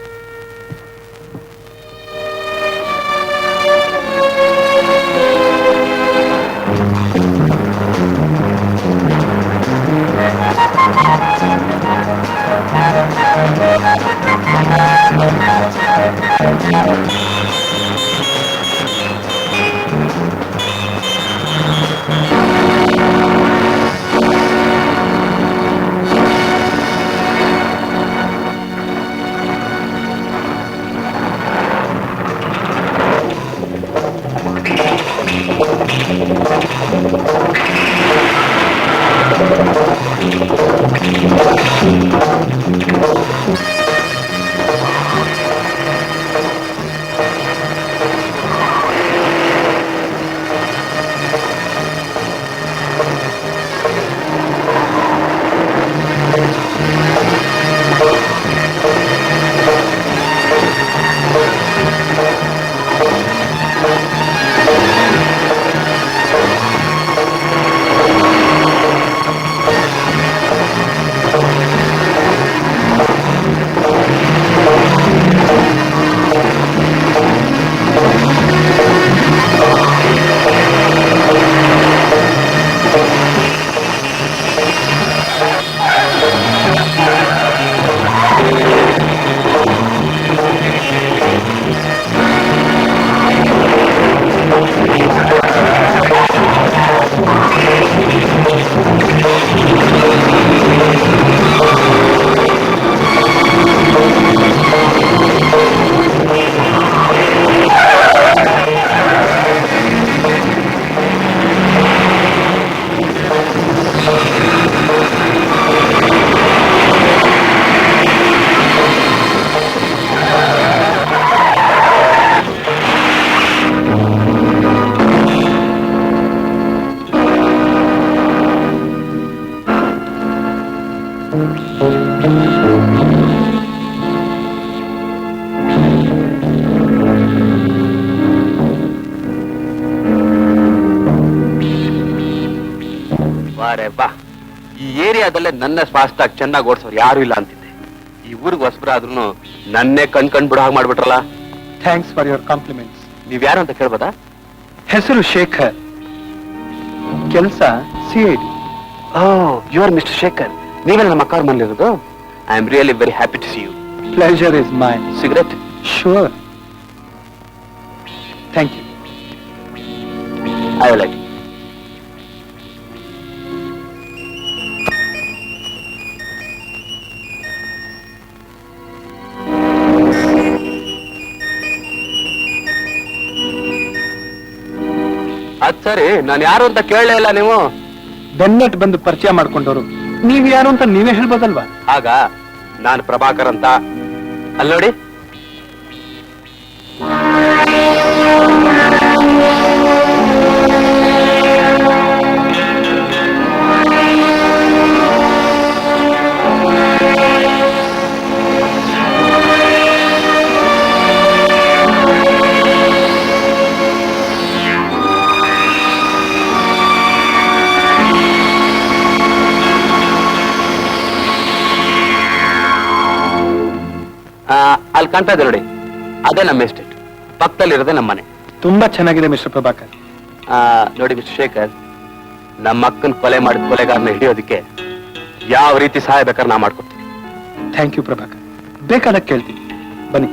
ಬಾ, ಈ ಏರಿಯಾದಲ್ಲೇ ನನ್ನ ಫಾಸ್ಟಾಗಿ ಚೆನ್ನಾಗಿ ಓಡಿಸೋರು ಯಾರು ಇಲ್ಲ ಅಂತಿದ್ದೆ. ಈ ಊರಿಗೆ ಹೊಸಬರಾದ್ರೂ ನನ್ನೇ ಕಣ್ ಬಿಡೋ ಹಾಗೆ ಮಾಡ್ಬಿಟ್ರಲ್ಲ. Thanks for your compliments. ನೀವ್ ಯಾರು ಅಂತ ಕೇಳ್ಬೋದಾ? ಹೆಸರು ಶೇಖರ್, ಕೆಲಸ CID. You are mister Shekhar. ನೀವೇ ನಮ್ಮ ಕಾರ್ ಮನೇಲಿರೋದು? I am really very happy to see you. Pleasure is mine. Cigarette? Sure. Thank you. I will like it. ಅದ್ ಸರಿ, ನಾನು ಯಾರು ಅಂತ ಕೇಳಲೇ ಇಲ್ಲ ನೀವು. ಬೆನ್ನಟ್ ಬಂದು ಪರಿಚಯ ಮಾಡ್ಕೊಂಡವರು. ನೀವ್ ಯಾರು ಅಂತ ನೀವೇ ಹೇಳ್ಬೋದಲ್ವಾ? ಆಗ ನಾನು ಪ್ರಭಾಕರ್ ಅಂತ. ಅಲ್ಲಿ ನೋಡಿ. ಕಾಣ್ತಾ ಇದೆ ನೋಡಿ, ಅದೇ ನಮ್ಮ ಎಸ್ಟೇಟ್, ಪಕ್ಕದಲ್ಲಿರೋದೇ ನಮ್ಮ ಮನೆ. ತುಂಬಾ ಚೆನ್ನಾಗಿದೆ ಮಿಸ್ಟರ್ ಪ್ರಭಾಕರ್. ನೋಡಿ ಮಿಸ್ಟರ್ ಶೇಖರ್, ನಮ್ಮ ಅಕ್ಕನ ಕೊಲೆ ಮಾಡಿದ ಕೊಲೆಗಾರನ ಹಿಡಿಯೋದಕ್ಕೆ ಯಾವ ರೀತಿ ಸಹಾಯ ಬೇಕಾದ್ರೆ ನಾ ಮಾಡ್ಕೊಡ್ತೀನಿ. ಥ್ಯಾಂಕ್ ಯು ಪ್ರಭಾಕರ್, ಬೇಕಾದಾಗ ಕೇಳ್ತೀನಿ, ಬನ್ನಿ.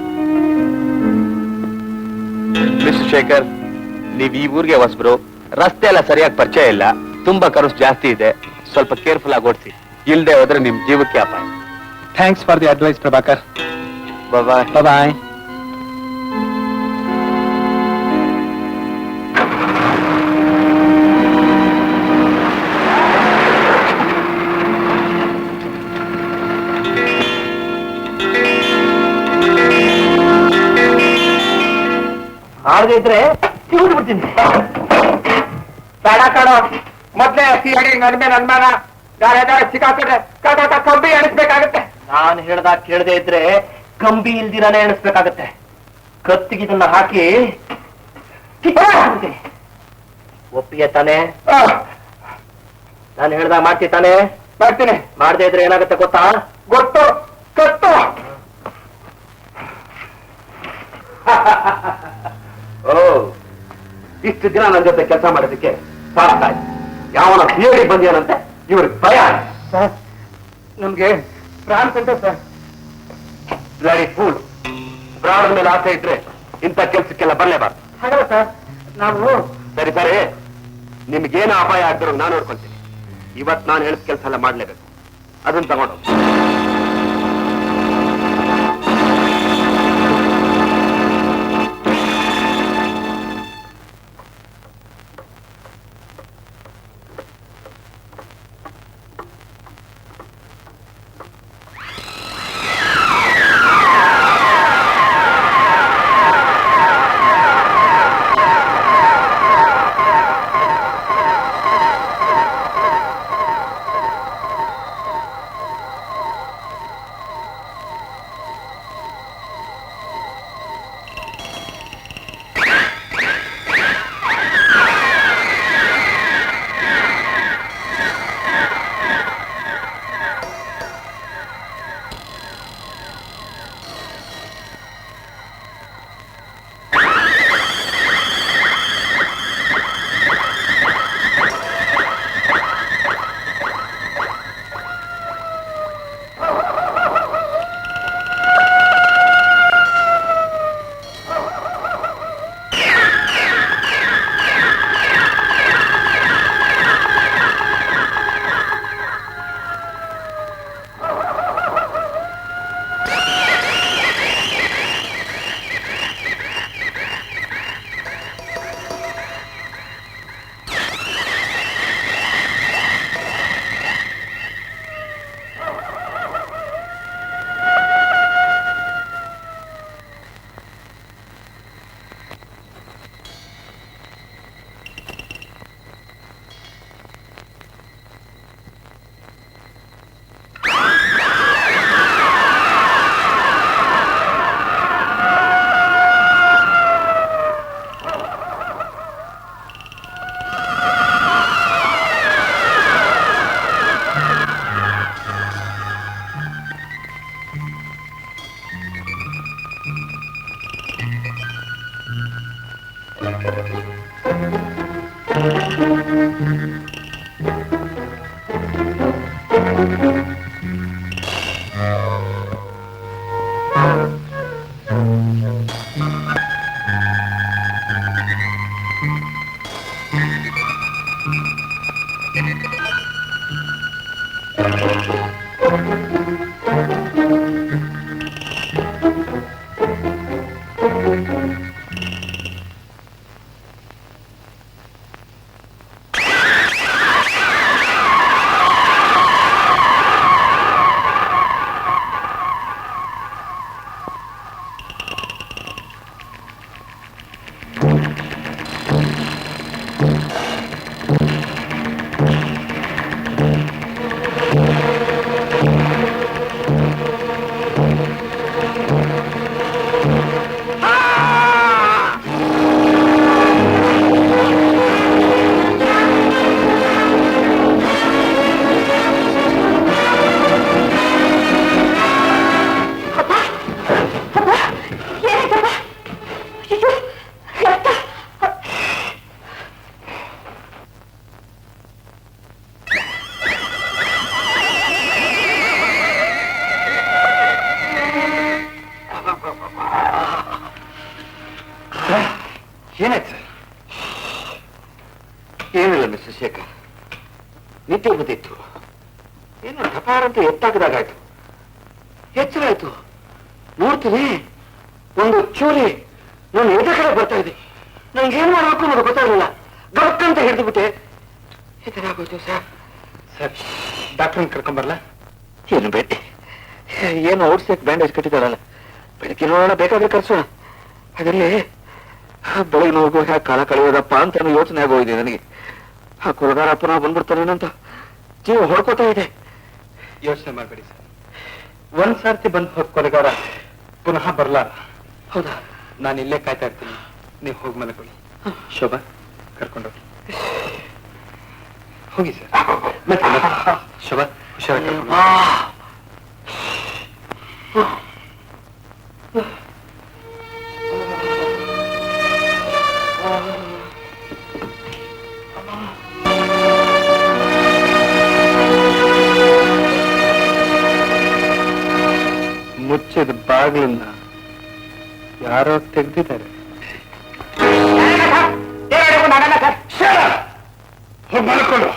ಮಿಸ್ಟರ್ ಶೇಖರ್, ನೀವ್ ಈ ಊರಿಗೆ ಹೊಸಬ್ರು, ರಸ್ತೆ ಎಲ್ಲ ಸರಿಯಾಗಿ ಪರಿಚಯ ಇಲ್ಲ, ತುಂಬಾ ಖರ್ಚು ಜಾಸ್ತಿ ಇದೆ, ಸ್ವಲ್ಪ ಕೇರ್ಫುಲ್ ಆಗಿ ಓಡಿಸಿ, ಇಲ್ದೆ ಹೋದ್ರೆ ನಿಮ್ ಜೀವಕ್ಕೆ ಅಪಾಯ. Thanks for the advice Prabhakar. Bye. Bye. ಆಗದೆ ಇದ್ರೆ ತಿರುಗಿ ಬಿಡ್ತೀನಿ. ಬೇಡ ಕಾಣೋ, ಮೊದ್ಲೇ ಸಿಹಡಿ ನನ್ ಮೇಲೆ ಅನುಮಾನ, ಯಾರ್ಯಾರು ಸಿಕ್ಕಾಕೊಂಡ್ರೆ ಕಂಬಿ ಎಣಿಸ್ಬೇಕಾಗತ್ತೆ. ನಾನು ಹೇಳ್ದಾಗ ಕೇಳದೆ ಇದ್ರೆ ಕಂಬಿ ಇಲ್ದಿರಾನೇ ಎಣಿಸ್ಬೇಕಾಗತ್ತೆ. ಕತ್ತಿಗೆ ಇದನ್ನ ಹಾಕಿ ಕಿತ್ತಾಕ್ಬಿಡ್ತೀನಿ. ಒಪ್ಪಿಗೆ ತಾನೆ? ನಾನು ಹೇಳ್ದಾಗ ಮಾಡ್ತಿ ತಾನೆ? ಮಾಡ್ತೀನಿ. ಮಾಡದೆ ಇದ್ರೆ ಏನಾಗುತ್ತೆ ಗೊತ್ತಾ? ಗೊತ್ತು, ಕತ್ತು. ಓ, ಇಷ್ಟು ದಿನ ನನ್ನ ಜೊತೆ ಕೆಲಸ ಮಾಡೋದಕ್ಕೆ ಸಾಕ್ತಾ ಇದೆ. ಯಾವನ ಸಿಐಡಿ ಬಂದಿಯಾನಂತೆ, ಇವ್ರಿಗೆ ಭಯ. ಸರ್, ನಮ್ಗೆ ಫ್ರಾನ್ಸ್ ಅಂತ ಸರ್. ಬ್ಲಡಿ ಫೂಲ್, ಪ್ರಾಣದ ಮೇಲೆ ಆಸೆ ಇದ್ರೆ ಇಂಥ ಕೆಲ್ಸಕ್ಕೆಲ್ಲ ಬರಲೇಬಾರ್ದು. ಹಾಗಲ್ಲ ಸರ್, ನಾವು ಸರಿ ಸರಿ, ನಿಮ್ಗೇನು ಅಪಾಯ ಆಗ್ದಿರೋ ನಾನು ನೋಡ್ಕೊಂತೀನಿ. ಇವತ್ತು ನಾನು ಹೇಳಿದ ಕೆಲಸ ಎಲ್ಲ ಮಾಡ್ಲೇಬೇಕು. ಅದನ್ನ ತಗೊಂಡು ಏನಾಯ್ತು ಸರ್? ಏನಿಲ್ಲ ಮಿಸ್ಟರ್ ಶೇಖರ್, ನಿದ್ದೆ ಬಂದಿತ್ತು. ಏನು ಟಪಾರ ಅಂತ ಎತ್ತಾಗದಾಗಾಯ್ತು. ಎಚ್ಚರ ಆಯ್ತು, ನೋಡ್ತೀನಿ ಒಂದು ಚೂರಿ ನಾನು ಎದೆ ಕಡೆ ಬರ್ತಾ ಇದೆ. ನನ್ಗೇನ್ ಮಾಡ್ಬೇಕು ಅನ್ನೋದು ಗೊತ್ತಾಗಲಿಲ್ಲ. ಗಬಕ್ಕಂತ ಹಿಡಿದು ಬಿಟ್ಟೆ. ಎದುರಾಗೋಯ್ತು ಸರ್. ಸರ್, ಡಾಕ್ಟರ್ನ ಕರ್ಕೊಂಬರ್ಲಾ? ಏನು ಬೇಡ, ಏನು ಔಟ್ಸೈಡ್ ಬ್ಯಾಂಡೇಜ್ ಕಟ್ಟಿದಾರಲ್ಲ, ಬೆಳಗ್ಗೆ ನೋಡೋಣ, ಬೇಕಾದ್ರೆ ಕರ್ಸೋಣ. ಅದರಲ್ಲಿ ಬೆಳಗ್ಗೆ ನೋವು ಯಾಕೆ ಕಾಲ ಕಳೆಯೋದಪ್ಪ ಅಂತ ಯೋಚನೆ ಆಗೋಗಿದೆ ನನಗೆ. ಆ ಕೊರಗಾರಪ್ಪ ನಾವು ಬಂದ್ಬಿಡ್ತಾನೇನಂತ ಜೀವ ಹೊಡ್ಕೋತಾ ಇದೆ. ಯೋಚನೆ ಮಾಡಬೇಡಿ ಸರ್. ಒಂದ್ ಸಾರ್ತಿ ಬಂದ್ ಹೋದ್ ಕೊಲೆಗಾರ ಪುನಃ ಬರ್ಲಾರ. ಹೌದಾ? ನಾನು ಇಲ್ಲೇ ಕಾಯ್ತಾ ಇರ್ತೀನಿ, ನೀವು ಹೋಗಿ ಮಲಕೊಳ್ಳಿ. ಶೋಭಾ, ಕರ್ಕೊಂಡೋಗಿ. ಹೋಗಿ ಸರ್. ಮತ್ತೆ ಶೋಭಾ, ಹುಷಾರಾಗಿ ಕರ್ಕೊಂಡು ಹೋಗಿ. ಮುಚ್ಚಿದ ಬಾಗಿಲನ್ನ ಯಾರೋ ತೆಗ್ದಿದ್ದಾರೆ. ಹೋಗಿ ಮಲ್ಕೊಂಡು.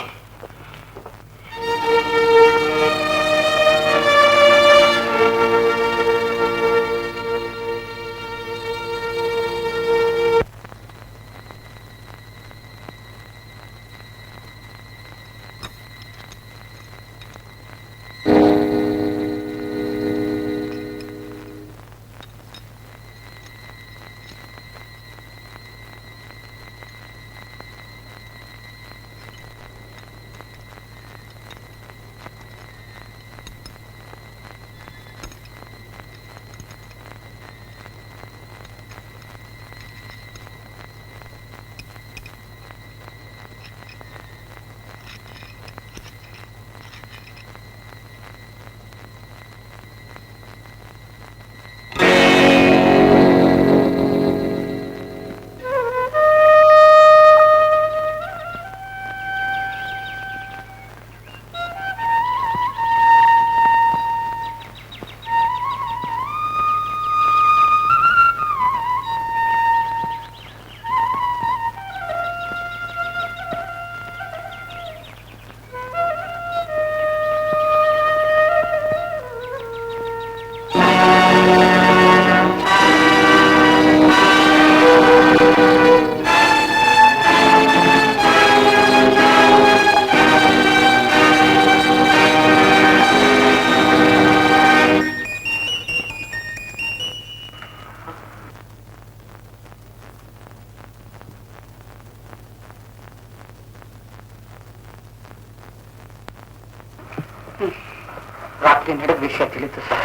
ರಾತ್ರಿ ನಡೆದ ವಿಷಯ ತಿಳಿತು ಸರ್.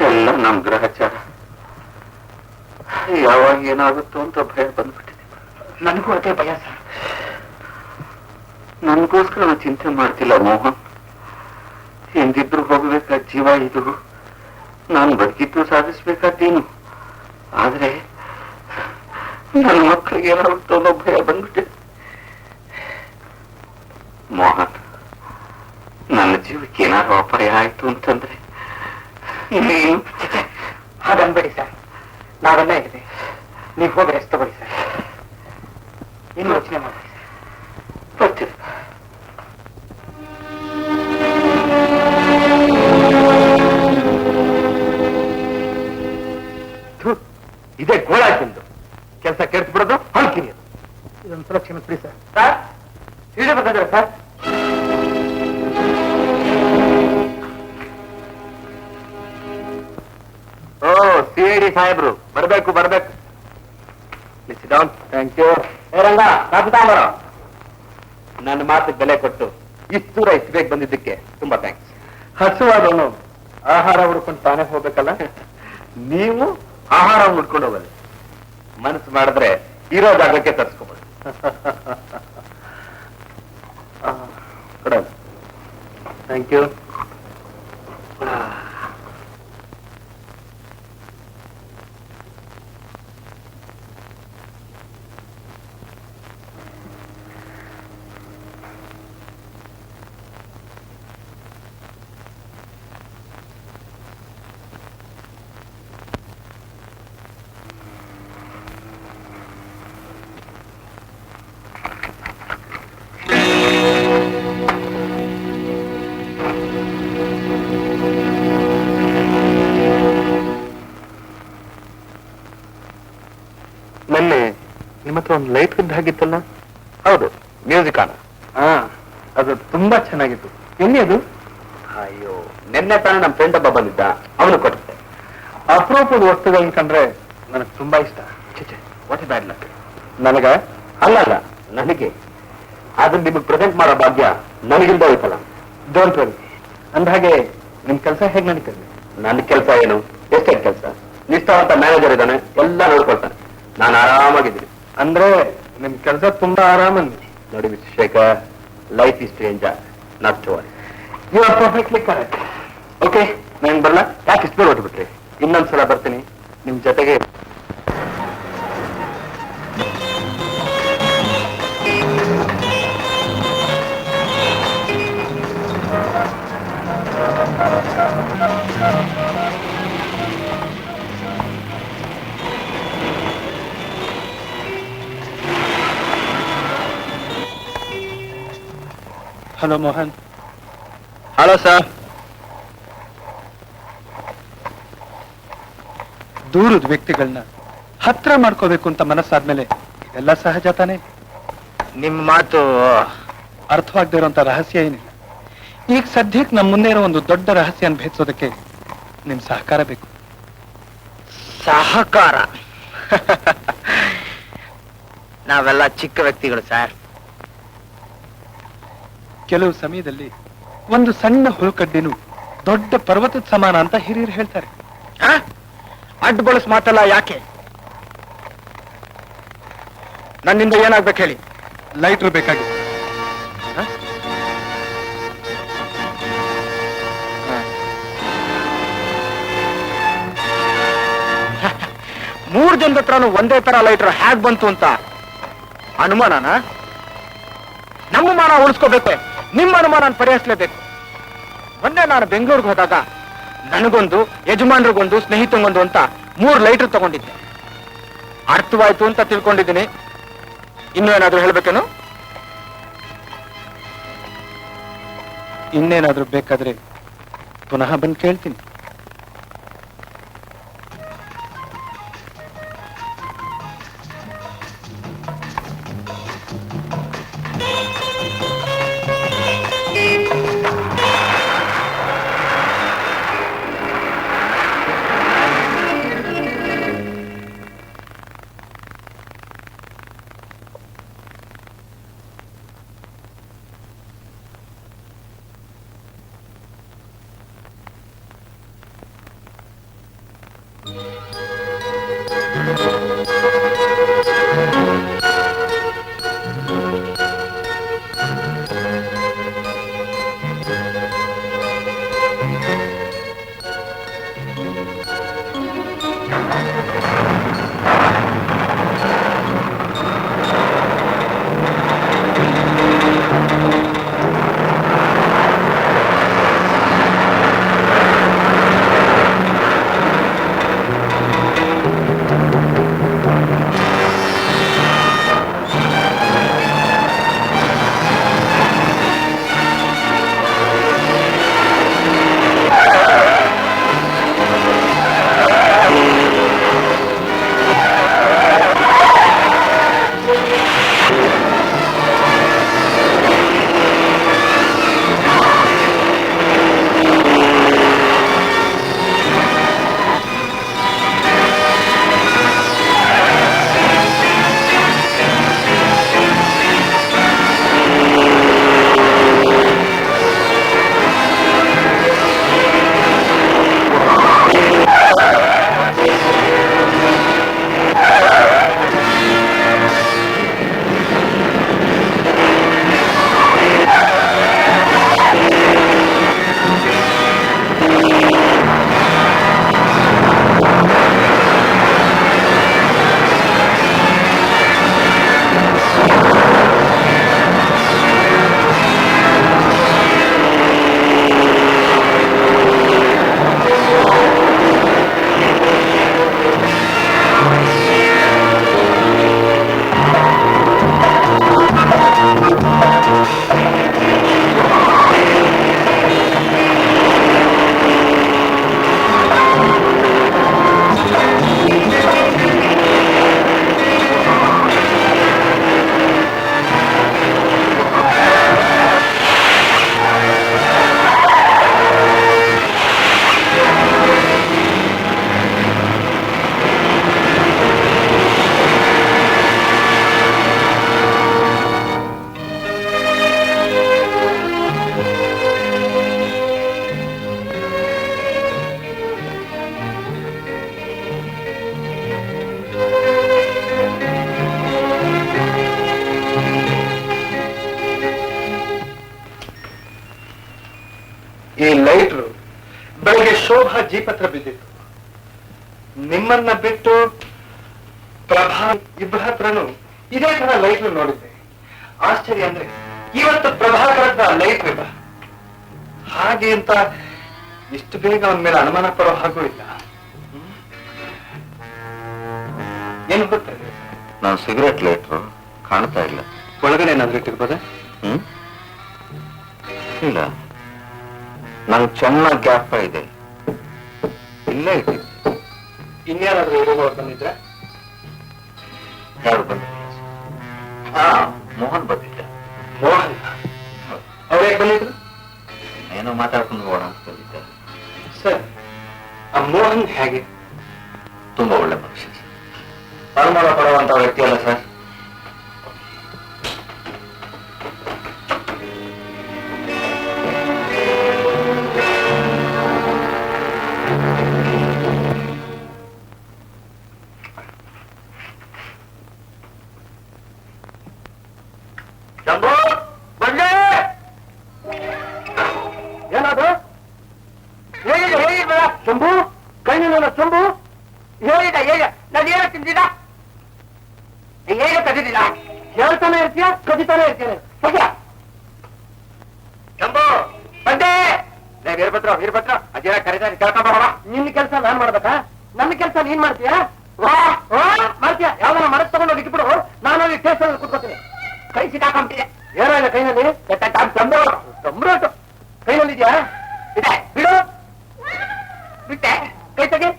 ಎಲ್ಲ ನಮ್ ಗ್ರಹಚಾರ. ಯಾವಾಗ ಏನಾಗುತ್ತೋ ಅಂತ ಭಯ ಬಂದ್ಬಿಟ್ಟಿದೆ. ನನಗೂ ಅದೇ ಭಯ ಸರ್. ನನ್ಗೋಸ್ಕರ ನಾನು ಚಿಂತೆ ಮಾಡ್ತಿಲ್ಲ ಮೋಹನ್. ಎಂದಿದ್ರು ಹೋಗ್ಬೇಕಾದ ಜೀವ ಇದು. ನಾನು ಬದುಕಿದ್ದು ಸಾಧಿಸ್ಬೇಕಾದ್ದೇನು. ಆದ್ರೆ ನನ್ನ ಮಕ್ಕಳಿಗೆ ಏನಾಗುತ್ತೋ ಅನ್ನೋ ಭಯ ಬಂದ್ಬಿಟ್ಟಿದೆ. ಮೋಹನ್, ನನ್ನ ಜೀವಕ್ಕೆ ಏನಾದ್ರು ಅಪಾಯ ಆಯ್ತು ಅಂತಂದ್ರೆ ನೀನು ಹಾಗನ್ಬೇಡಿ ಸರ್. ನಾವೆಲ್ಲ ಇದೆ, ನೀವು ಹೋಗಿ ರೆಸ್ಟ್ ತಗೊಳ್ಳಿ ಸರ್. ಇನ್ನು ಯೋಚನೆ ಮಾಡಿ ಬರ್ತೀವಿ. ಇದೇ ಗೋಳಾಕಿಂದು ಕೆಲಸ ಕೆಡ್ಸ್ಬಿಡೋದು, ಹಾಲ್ಕಿನಿ. ಇದೊಂದ್ಸಲ ಕ್ಷಮಿಸ್ಬಿಡಿ ಸರ್. ಸರ್, ಇಳಿದು ಬರ್ತಿದ್ದಾರೆ ಸರ್. ಓ, ಸಿಐಡಿ ಸಾಹೇಬ್ರು ಬರ್ಬೇಕು. Thank you. ರಂಗ, ಕಾಫಿ ತಗೊಂಬರ. ನನ್ನ ಮಾತಿಗೆ ಬೆಲೆ ಕೊಟ್ಟು ಇಷ್ಟು ದೂರ ಇಷ್ಟು ಬೇಗ ಬಂದಿದ್ದಕ್ಕೆ ತುಂಬಾ ಥ್ಯಾಂಕ್ಸ್. ಹಸುವಾದವನು ಆಹಾರ ಹುಡ್ಕೊಂಡು ತಾನೇ ಹೋಗ್ಬೇಕಲ್ಲ. ನೀವು ಆಹಾರ ಮುಡ್ಕೊಂಡು ಹೋಗೋದು. ಮನಸ್ಸು ಮಾಡಿದ್ರೆ ಇರೋ ಜಾಗಕ್ಕೆ ತರಿಸ್ಕೋಬೋದು. Thank you. ನಿಮ್ಮ ಹತ್ರ ಒಂದು ಲೈಟ್ ಇದ್ದ ಹಾಗಿತ್ತಲ್ಲ? ಹೌದು, ಮ್ಯೂಸಿಕ್ ಆನ. ಹಾ, ಅದು ತುಂಬಾ ಚೆನ್ನಾಗಿತ್ತು. ಎಲ್ಲಿ ಅದು? ಅಯ್ಯೋ, ನಿನ್ನೆ ತಾನೇ ನಮ್ಮ ಫ್ರೆಂಡ್ ಒಬ್ಬ ಬಂದಿದ್ದ, ಅವನು ಕೊಟ್ಟಿದ್ದೆ. ಅಪರೂಪದ ವಸ್ತುಗಳನ್ನ ಕಂಡ್ರೆ ನನಗೆ ತುಂಬಾ ಇಷ್ಟ. ಚಿಚೆ, ವಾಟ್ ಇಸ್ ಬ್ಯಾಡ್ ಲಕ್? ನನಗ ಅಲ್ಲ, ನನಗೆ ಅದನ್ನ ನಿಮಗೆ ಪ್ರೆಸೆಂಟ್ ಮಾಡೋ ಭಾಗ್ಯ ನನಗಿಂದ ಹೋಯ್ತಲ್ಲ. Don't worry. ಅಂದ ಹಾಗೆ ನಿಮ್ ಕೆಲಸ ಹೇಗೆ ನಡೀತದೆ? ನನ್ನ ಕೆಲಸ ಏನು? ಎಷ್ಟೇ ಕೆಲಸ, ನಿಷ್ಠಾವಂತ ಮ್ಯಾನೇಜರ್ ಇದ್ದಾನೆ, ಎಲ್ಲ ನೋಡ್ಕೊಳ್ತಾನೆ. ನಾನು ಆರಾಮಾಗಿದ್ದೀನಿ. ಅಂದ್ರೆ ನಿಮ್ ಕೆಲಸ ತುಂಬಾ ಆರಾಮಂದಿ. ನೋಡಿ mister Shekhar, life is to enjoy, not to worry. You are perfectly correct. Okay, ನಾನು ಬರಲ್ಲ. ಯಾಕೆ ಇಷ್ಟು ಹೊರಟ್ಬಿಟ್ರಿ? ಇನ್ನೊಂದ್ಸಲ ಬರ್ತೀನಿ ನಿಮ್ ಜೊತೆಗೆ. ಹಲೋ ಮೋಹನ್. Hello sir. ದೂರದ ವ್ಯಕ್ತಿಗಳನ್ನ ಹತ್ರ ಮಾಡ್ಕೋಬೇಕು ಅಂತ ಮನಸ್ಸಾದ್ಮೇಲೆ ಇದೆಲ್ಲ ಸಹಜ ತಾನೆ. ನಿಮ್ಮ ಮಾತು ಅರ್ಥವಾಗದೇ ಇರುವಂತ ರಹಸ್ಯ ಏನಿಲ್ಲ. ಈಗ ಸದ್ಯಕ್ಕೆ ನಮ್ಮ ಮುಂದೆ ಇರೋ ಒಂದು ದೊಡ್ಡ ರಹಸ್ಯನ ಭೇದಿಸೋದಕ್ಕೆ ನಿಮ್ ಸಹಕಾರ ಬೇಕು. ಸಹಕಾರ? ನಾವೆಲ್ಲ ಚಿಕ್ಕ ವ್ಯಕ್ತಿಗಳು ಸರ್. ಕೆಲವು ಸಮಯದಲ್ಲಿ ಒಂದು ಸಣ್ಣ ಹುಳುಕಡ್ಡಿನೂ ದೊಡ್ಡ ಪರ್ವತದ ಸಮಾನ ಅಂತ ಹಿರಿಯರು ಹೇಳ್ತಾರೆ. ಅಡ್ಡ ಬಳಸ್ ಮಾತಲ್ಲ ಯಾಕೆ? ನನ್ನಿಂದ ಏನಾಗ್ಬೇಕು ಹೇಳಿ? ಲೈಟ್ರು ಬೇಕಾಗಿದೆ. ಮೂರ್ ಜನದ ಹತ್ರನು ಒಂದೇ ತರ ಲೈಟರ್ ಹ್ಯಾಗ್ ಬಂತು ಅಂತ ಅನುಮಾನನ? ನಮ್ಮ ಮಾನ ಉಳಿಸ್ಕೋಬೇಕು, ನಿಮ್ಮ ಅನುಮಾನ ಪರಿಹರಿಸಲೇಬೇಕು. ಮೊನ್ನೆ ನಾನು ಬೆಂಗಳೂರಿಗೆ ಹೋದಾಗ ನನಗೊಂದು, ಯಜಮಾನ್ರಿಗೊಂದು, ಸ್ನೇಹಿತಂಗೊಂದು ಅಂತ 3 ಲೈಟರ್ ತಗೊಂಡಿದ್ದೆ. ಅರ್ಥವಾಯ್ತು ಅಂತ ತಿಳ್ಕೊಂಡಿದ್ದೀನಿ. ಇನ್ನೂ ಏನಾದ್ರೂ ಹೇಳ್ಬೇಕೇನು? ಇನ್ನೇನಾದ್ರೂ ಬೇಕಾದ್ರೆ ಪುನಃ ಬಂದು ಕೇಳ್ತೀನಿ. ಶೋಭಾ ಜೀಪ್ ಹತ್ರ ಬಿದ್ದಿತ್ತು. ನಿಮ್ಮನ್ನ ಬಿಟ್ಟು ಪ್ರಭಾ ಇಬ್ಬರ ಹತ್ರನು ಇದೇ ತರ ಲೈಟ್ ನೋಡಿದ್ದೆ. ಆಶ್ಚರ್ಯ ಅಂದ್ರೆ ಇವತ್ತು ಪ್ರಭಾಕರದ ಲೈಟ್ ಇಲ್ಲ. ಹಾಗೆ ಅಂತ ಇಷ್ಟು ಬೇಗ ಅವನ ಮೇಲೆ ಅನುಮಾನ ಪಡೋ ಹಾಗೂ ಇಲ್ಲ. ಏನು ಗೊತ್ತಿದೆ? ನಾನು ಸಿಗರೆಟ್ ಲೈಟ್ರು ಕಾಣ್ತಾ ಇಲ್ಲ. ಒಳಗಡೆ ಏನಾದ್ರೂ ಇಟ್ಟಿರ್ಬೋದ? ಇಲ್ಲ, ನಂಗೆ ಚೆನ್ನಾಗಿ ಗ್ಯಾಪ್ ಇದೆ. ಇಲ್ಲೇ ಇಟ್ಟಿದ್ದೆ. ಇನ್ಯಾರಾದ್ರೂ ಇರುವವರು ಬಂದಿದ್ರ? ಯಾರು ಬಂದಿಲ್ಲ. ಹಾ, ಮೋಹನ್ ಬಂದಿದ್ದ. ಮೋಹನ್ ಅವ್ರು ಹೇಗೆ ಬಂದಿದ್ರು? ಏನೋ ಮಾತಾಡ್ಕೊಂಡು ಹೋಗೋಣ ಅಂತ ಬಂದಿದ್ದ. ಸರ್, ಆ ಮೋಹನ್ ಹೇಗೆ? ತುಂಬಾ ಒಳ್ಳೆ ಮನುಷ್ಯ. ಅನುಮಾನ ಪಡುವಂತ ವ್ಯಕ್ತಿ ಅಲ್ಲ ಸರ್. ಶಂಭು ಬಂದೆ. ಏನದು? ಹೇಗಿದೆ ಶಂಭು? ಕೈನ ಶಂಭು ಹೇಳಿದ ಹೇಗ? ನಾನು ಏನು ತಿಂದಿಲ್ಲ, ಹೇಗೆ ಕದಿದಿಲ್ಲ. ಹೇಳ್ತಾನೆ ಇರ್ತೀಯ, ಕದಿತಾನೆ ಇರ್ತೀನಿ. ಶಂಭು ಬಂದೆ. ವೀರಭದ್ರ ಅಜಯ ಕರೀತಾರೆ, ಕೇಳ್ಕೊಂಡ್ ಬರೋಣ. ನಿನ್ನ ಕೆಲಸ ನಾನ್ ಮಾಡ್ಬೇಕಾ? ನನ್ನ ಕೆಲಸ ನೀನ್ ಮಾಡ್ತೀಯಾ? ಮಾಡ್ತೀಯ? ಯಾವ್ದಾರ ಮನಸ್ ತಗೊಂಡು ಇಟ್ಬಿಡು, ನಾನು ಅಲ್ಲಿ ಸ್ಟೇಷನ್ ಕೂತ್ಕೋತೀನಿ. ಕೈ ಸಿಕ್ಕಾಕೊಂಬಿಟ್ಟಿದೆ. ಏನೋ ಇಲ್ಲ ಕೈನಲ್ಲಿ. ಸಂಬ್ರೋಟು ಕೈನಲ್ಲಿದ್ಯಾ? ಇದೆ, ಬಿಡು. ಬಿಟ್ಟೆ, ಕೈ ತೆಗಿ.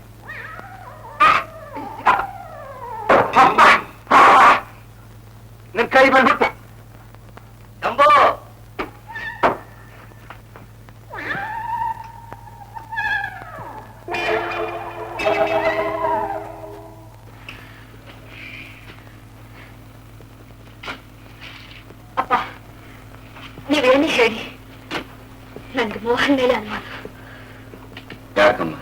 ನಿನ್ ಕೈ ಬಂದ್ಬಿಟ್ಟು ಶಂಭು. ಅಪ್ಪ, ನೀವೇನೇ ಹೇಳಿ, ನನ್ಗೆ ಮೋಹನ್ ಮೇಲೆ ಅನುಮಾನ. ಯಾಕಮ್ಮ?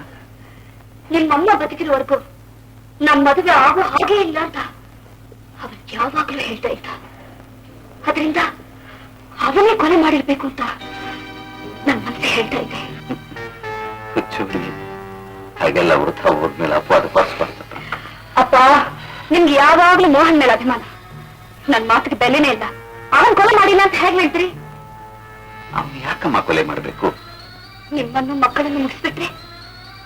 ನಿಮ್ಮಮ್ಮ ಬದುಕಿರೋವರೆಗೂ ನಮ್ಮ ಮದುವೆ ಆಗೋ ಹಾಗೆ ಇಲ್ಲ ಅಂತ ಅವನ್ ಯಾವಾಗ್ಲೂ ಹೇಳ್ತಾ ಇದ್ದ. ಅದರಿಂದ ಅವನೇ ಕೊಲೆ ಮಾಡಿರ್ಬೇಕು ಅಂತ ನನ್ನ ಮನಸ್ಸು ಹೇಳ್ತಾ ಇದೆ. ಹಾಗೆಲ್ಲ ವೃಥ ಹೋದ್ಮೇಲೆ ಅಪವಾದ ಪಾಸ್ಬಾರ್ದು. ಅಪ್ಪ, ನಿಮ್ಗೆ ಯಾವಾಗ್ಲೂ ಮೋಹನ್ ಮೇಲೆ ಅಭಿಮಾನ. ನನ್ ಮಾತಿಗೆ ಬೆಲೆನೇ ಇಲ್ಲ. ಅವನ್ ಕೊಲೆ ಮಾಡಿಲ್ಲ ಅಂತ ಹೇಗ್ ಹೇಳ್ತೀರಿ? ಅವ್ನು ಯಾಕಮ್ಮ ಕೊಲೆ ಮಾಡ್ಬೇಕು? ನಿಮ್ಮನ್ನು ಮಕ್ಕಳನ್ನು ಮುಗಿಸ್ಬಿಟ್ರೆ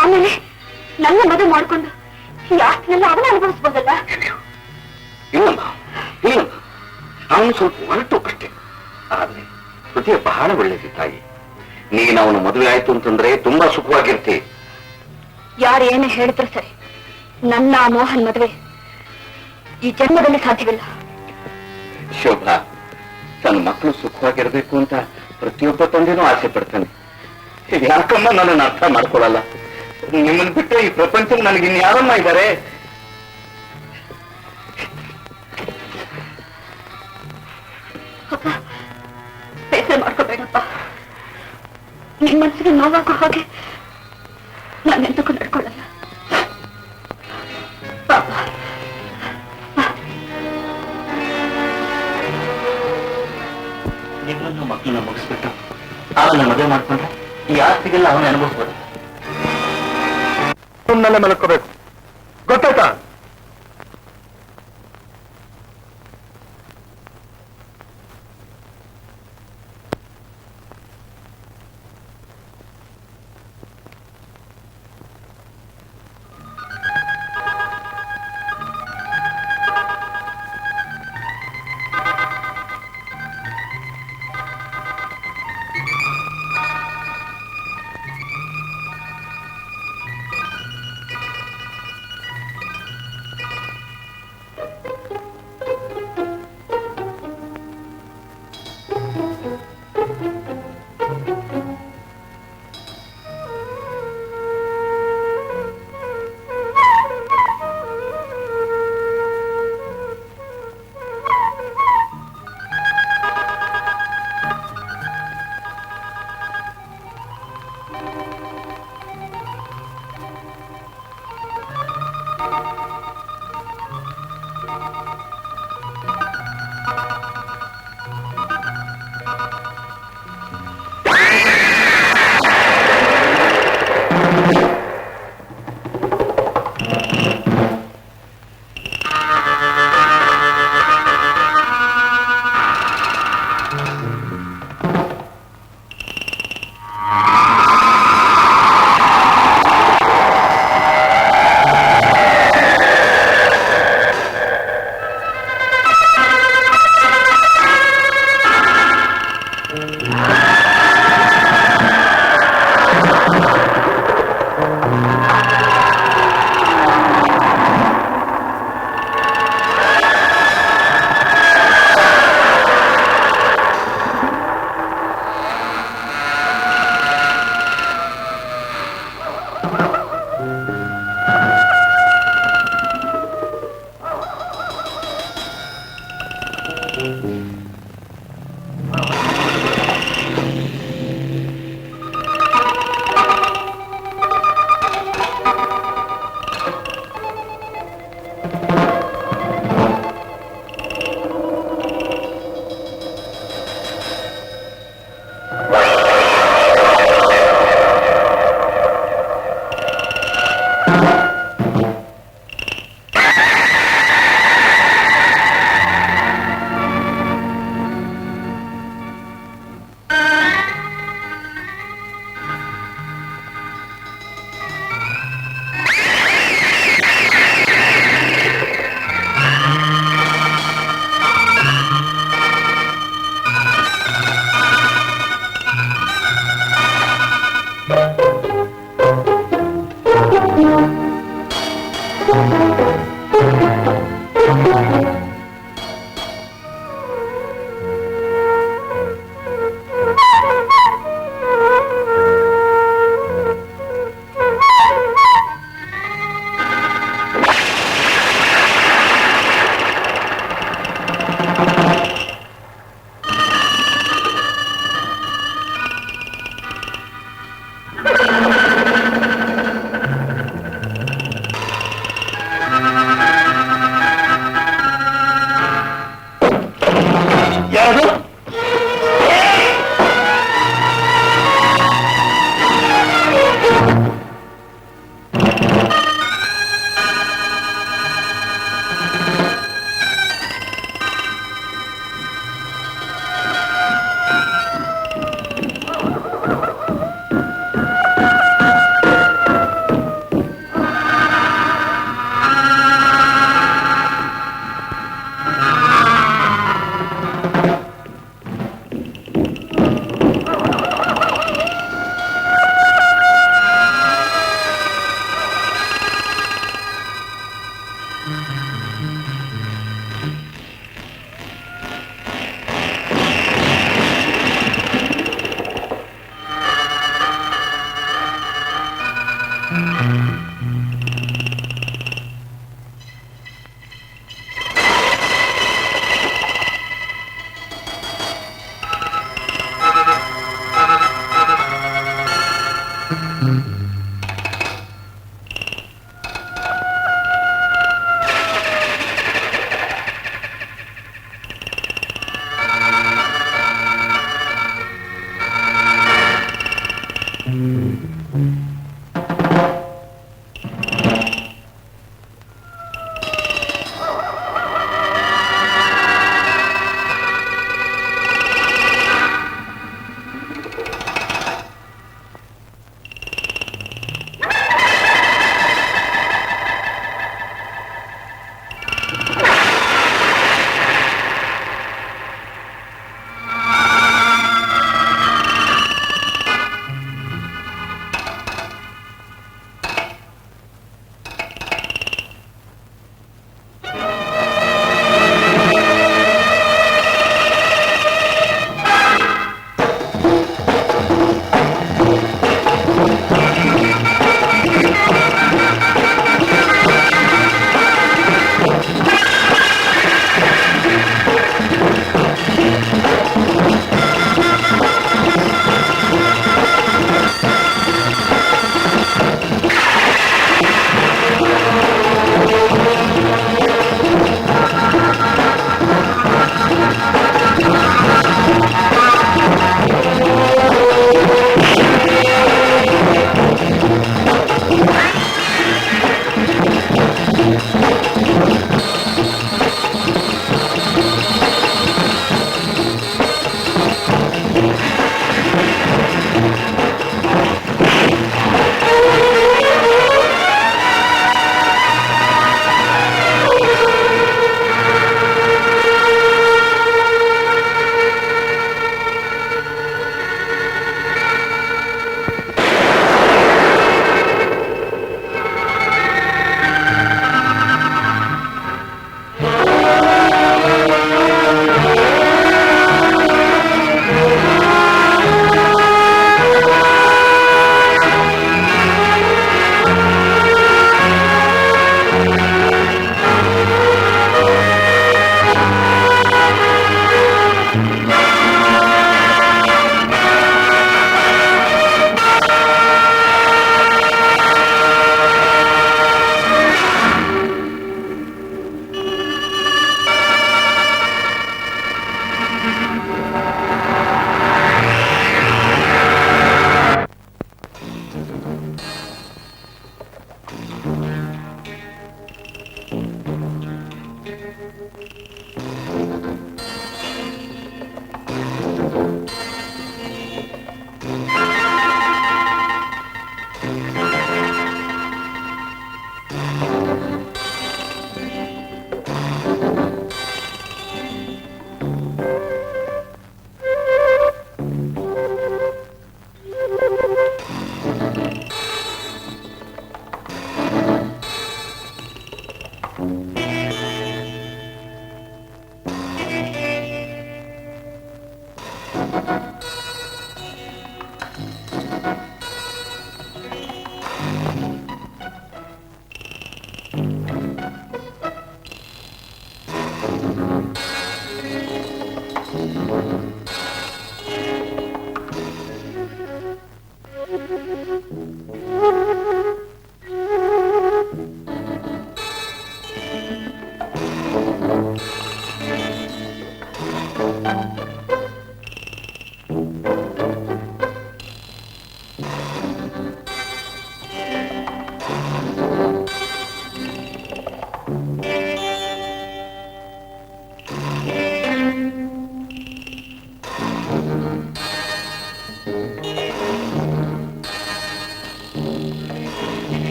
ಆಮೇಲೆ ನನ್ನ ಮದುವೆ ಮಾಡ್ಕೊಂಡು ಈ ಆಸ್ತಿನೆಲ್ಲ ಅವನ ಅನುಭವಿಸ್ಬೋದಲ್ಲ? ಇಲ್ಲಮ್ಮ, ಇಲ್ಲಮ್ಮ, ಅವನು ಸ್ವಲ್ಪ ಹೊರಟು ಅಷ್ಟೇ. ಆದ್ರೆ ಹೃದಯ ಬಹಳ ಒಳ್ಳೇದು ತಾಯಿ. ನೀನು ಅವನು ಮದುವೆ ಆಯ್ತು ಅಂತಂದ್ರೆ ತುಂಬಾ ಸುಖವಾಗಿರ್ತಿ. ಯಾರು ಏನೇ ಹೇಳಿದ್ರು ಸರಿ, ನನ್ನ ಮೋಹನ್ ಮದುವೆ ಈ ಜನ್ಮದಲ್ಲಿ ಸಾಧ್ಯವಿಲ್ಲ. ಶೋಭಾ, ತನ್ನ ಮಕ್ಕಳು ಸುಖವಾಗಿರ್ಬೇಕು ಅಂತ ಪ್ರತಿಯೊಬ್ಬ ತಂದೆನೂ ಆಸೆ ಪಡ್ತಾನೆ. ಯಾಕಮ್ಮ ನನ್ನನ್ನು ಅರ್ಥ ಮಾಡ್ಕೊಳಲ್ಲ? ನಿಮ್ಮನ್ನು ಬಿಟ್ಟರೆ ಈ ಪ್ರಪಂಚದಲ್ಲಿ ನನಗೆ ಇನ್ಯಾರಮ್ಮ ಇದ್ದಾರೆ? ಅಪ್ಪ, ಬೇಸರ ಮಾಡ್ಕೋಬೇಡಪ್ಪ. ನಿಮ್ ಮನಸ್ಸಿಗೆ ನೋವಾಗೋ ಹಾಗೆ ನಾನೆಂತಕ್ಕೂ ನಡ್ಕೊಳ್ಳಲ್ಲ. ಪಾಪ, ನಿಮ್ಮನ್ನು ಮಕ್ಕಳನ್ನ ಮುಗಿಸ್ಬಿಟ್ಟು ಅವನ್ನ ಮದುವೆ ಮಾಡ್ಕೊಂಡ್ರೆ ಈ ಆಸ್ತಿಗೆಲ್ಲ ಅವನ ಅನುಭವಿಸ್ಬೋದು. ಸುಮ್ಮನೆ ಮಲ್ಕೋಬೇಕು, ಗೊತ್ತಾಯ್ತಾ?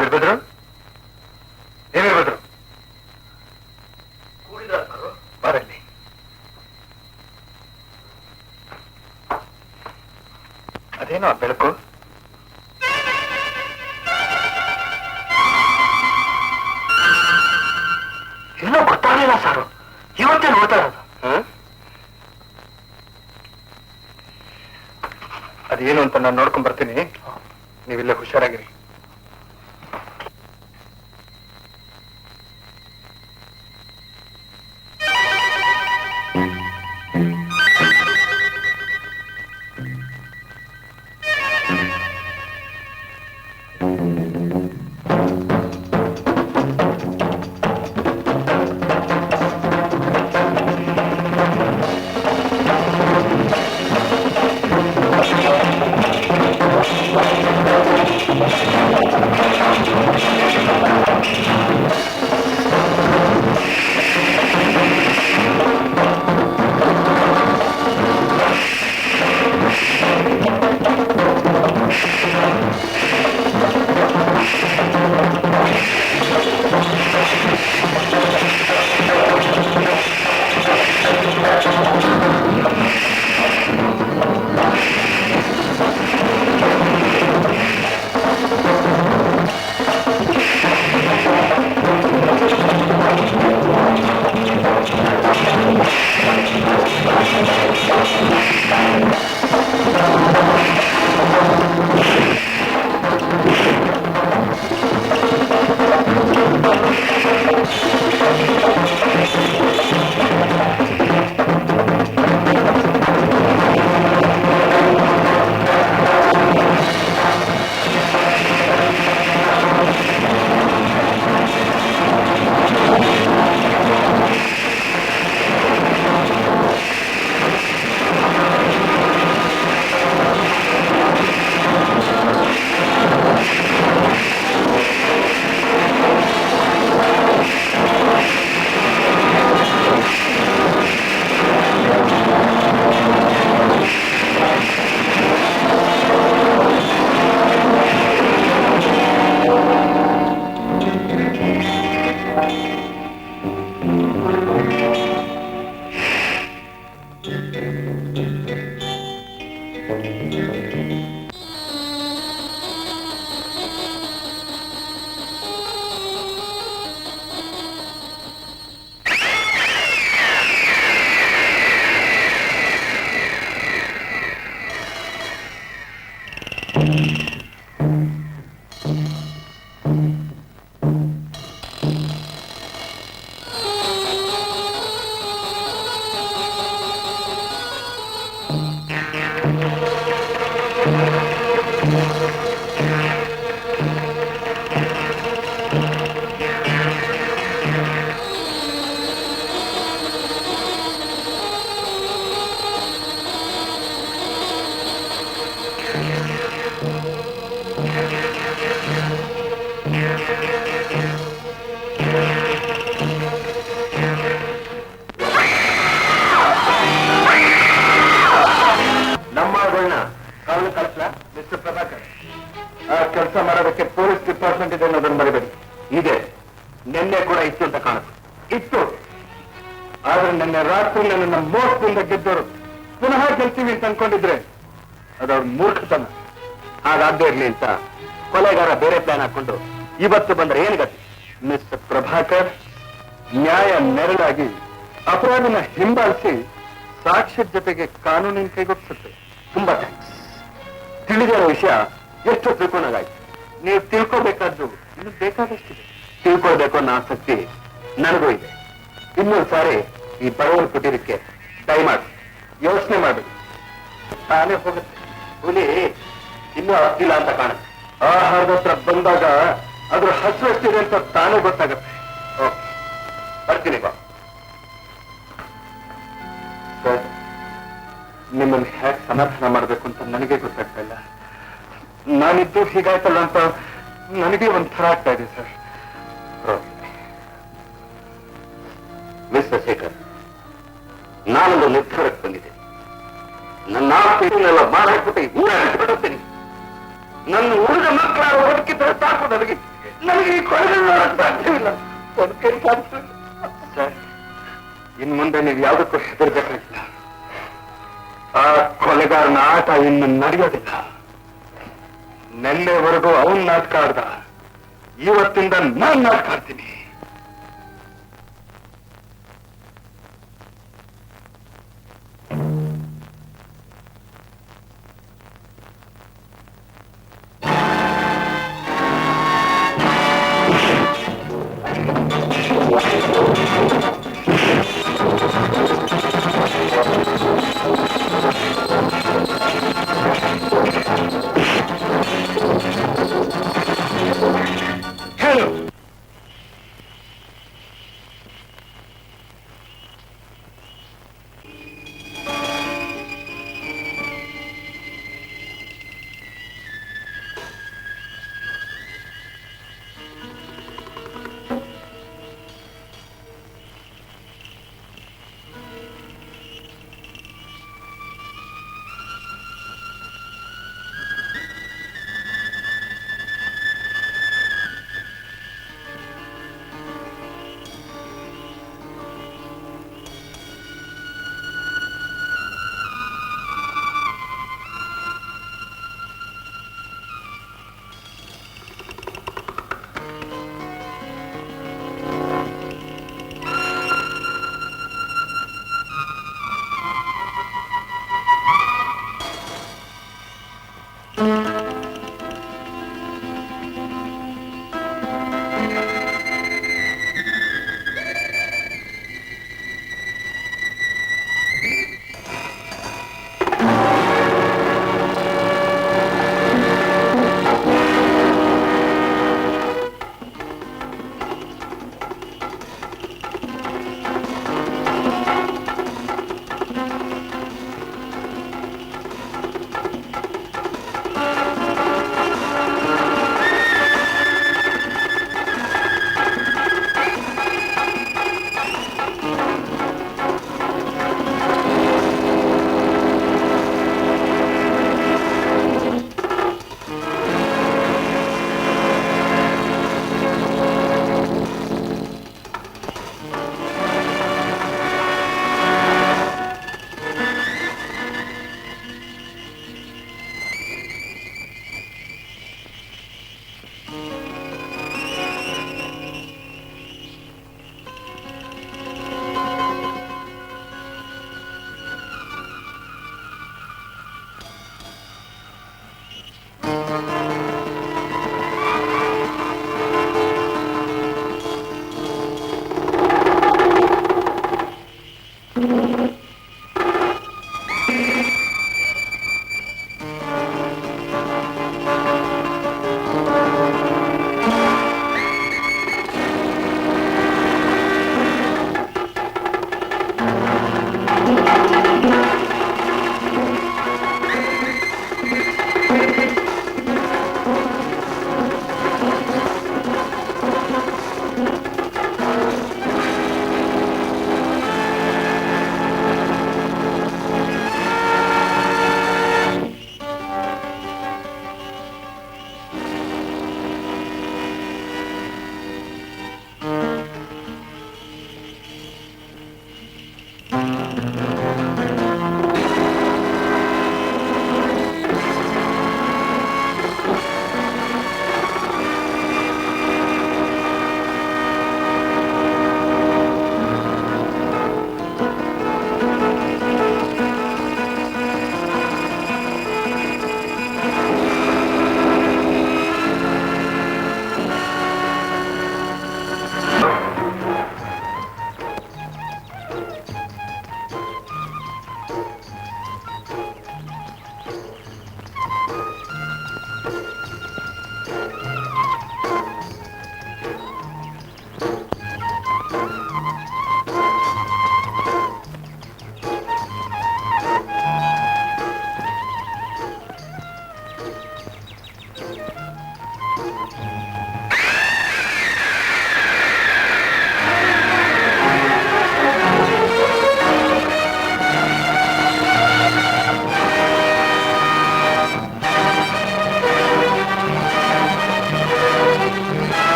ವೀರಭದ್ರ, ಏ ವೀರಭದ್ರ, ಬರಲಿ. ಅದೇನೋ ಬೆಳಕು? ಏನೋ ಗೊತ್ತಾಗಲಿಲ್ಲ ಸಾರು, ಇವತ್ತೇ ನೋಡ್ತಾ ಇರೋದು. ಅದೇನು ಅಂತ ನಾನು ನೋಡ್ಕೊಂಡ್ ಬರ್ತೀನಿ, ನೀವಿಲ್ಲ ಹುಷಾರಾಗಿರಿ. Thank you. ಆದ್ರೆ ನನ್ನ ರಾತ್ರಿ ನನ್ನ ಮೋಸದಿಂದ ಗೆದ್ದವರು ಪುನಃ ಗೆಲ್ತೀವಿ ಅಂತ ಅನ್ಕೊಂಡಿದ್ರೆ ಅದವ್ರ ಮೂರ್ಖತನ. ಹಾಗಾಗದೇ ಇರ್ಲಿ ಅಂತ ಕೊಲೆಗಾರ ಬೇರೆ ಪ್ಲಾನ್ ಹಾಕೊಂಡು ಇವತ್ತು ಬಂದ್ರೆ ಏನು ಗತಿ? ಮಿಸ್ಟರ್ ಪ್ರಭಾಕರ್, ನ್ಯಾಯ ನೆರಳಾಗಿ ಅಪರಾಧಿನ ಹಿಂಬಾಲಿಸಿ ಸಾಕ್ಷ್ಯದ ಜೊತೆಗೆ ಕಾನೂನಿನ ಕೈಗೊಳಿಸುತ್ತೆ. ತುಂಬಾ ಥ್ಯಾಂಕ್ಸ್. ತಿಳಿದಿರೋ ವಿಷಯ ಎಷ್ಟು ತಿಳ್ಕೊಂಡಾಗಾಯ್ತು. ನೀವು ತಿಳ್ಕೋಬೇಕಾದ್ದು ಇನ್ನು ಬೇಕಾದಷ್ಟಿದೆ. ತಿಳ್ಕೊಳ್ಬೇಕು ಅನ್ನೋ ಆಸಕ್ತಿ ನನಗೂ ಇದೆ. ಇನ್ನೊಂದು ಸಾರಿ ಈ ಬಡವರು ಕುಟೀರಕ್ಕೆ ದಯಮಾಡಿ ಯೋಚನೆ ಮಾಡಬೇಡಿ, ತಾನೇ ಹೋಗುತ್ತೆ. ಹುಲಿ ಇನ್ನೂ ಹತ್ತಿಲ್ಲ ಅಂತ ಕಾಣುತ್ತೆ. ಆಹಾರದ ಹತ್ರ ಬಂದಾಗ ಅದ್ರ ಹಸಿರು ಎಷ್ಟಿದೆ ಅಂತ ತಾನೇ ಗೊತ್ತಾಗತ್ತೆ. ಓಕೆ, ಬರ್ತೀನಿ ಬಾ. ಸರ್, ನಿಮ್ಮನ್ನು ಹೇಗೆ ಸಮಾಧಾನ ಮಾಡಬೇಕು ಅಂತ ನನಗೆ ಗೊತ್ತಾಗ್ತಾ ಇಲ್ಲ. ನಾನಿದ್ದು ಹೀಗಾಯ್ತಲ್ಲ ಅಂತ ನನಗೆ ಒಂಥರ ಆಗ್ತಾ ಇದೆ ಸರ್. ಮಿಸ್ಟರ್ ಶೇಖರ್, ನಾನೊಂದು ನಿರ್ಧಾರಕ್ಕೆ ಬಂದಿದ್ದೆ. ನನ್ನ ಆಸ್ತಿನೆಲ್ಲ ಮಾರಾಕ್ಬಿಟ್ಟು ಊರಾಡ್ಬಿಡುತ್ತೇನೆ. ನನ್ನ ಉಳಿದ ಮಕ್ಕಳ ಬದುಕಿದ್ರೆ ಸಾಕು. ನನಗೆ ಈ ಕೊಲೆ ಸಾಧ್ಯವಿಲ್ಲ. ಸರ್, ಇನ್ ಮುಂದೆ ನೀವು ಯಾವುದಕ್ಕೂ ಹೆದರ್ಬೇಕಾಗಿಲ್ಲ. ಆ ಕೊಲೆಗಾರನ ಆಟ ಇನ್ನು ನಡೆಯೋದಿಲ್ಲ. ನಿನ್ನೆವರೆಗೂ ಅವನ್ ನಾಟಕ ಆಡ್ದ, ಇವತ್ತಿಂದ ನಾನ್ ನಾಟಕ ಆಡ್ತೀನಿ. ಹೇಳು.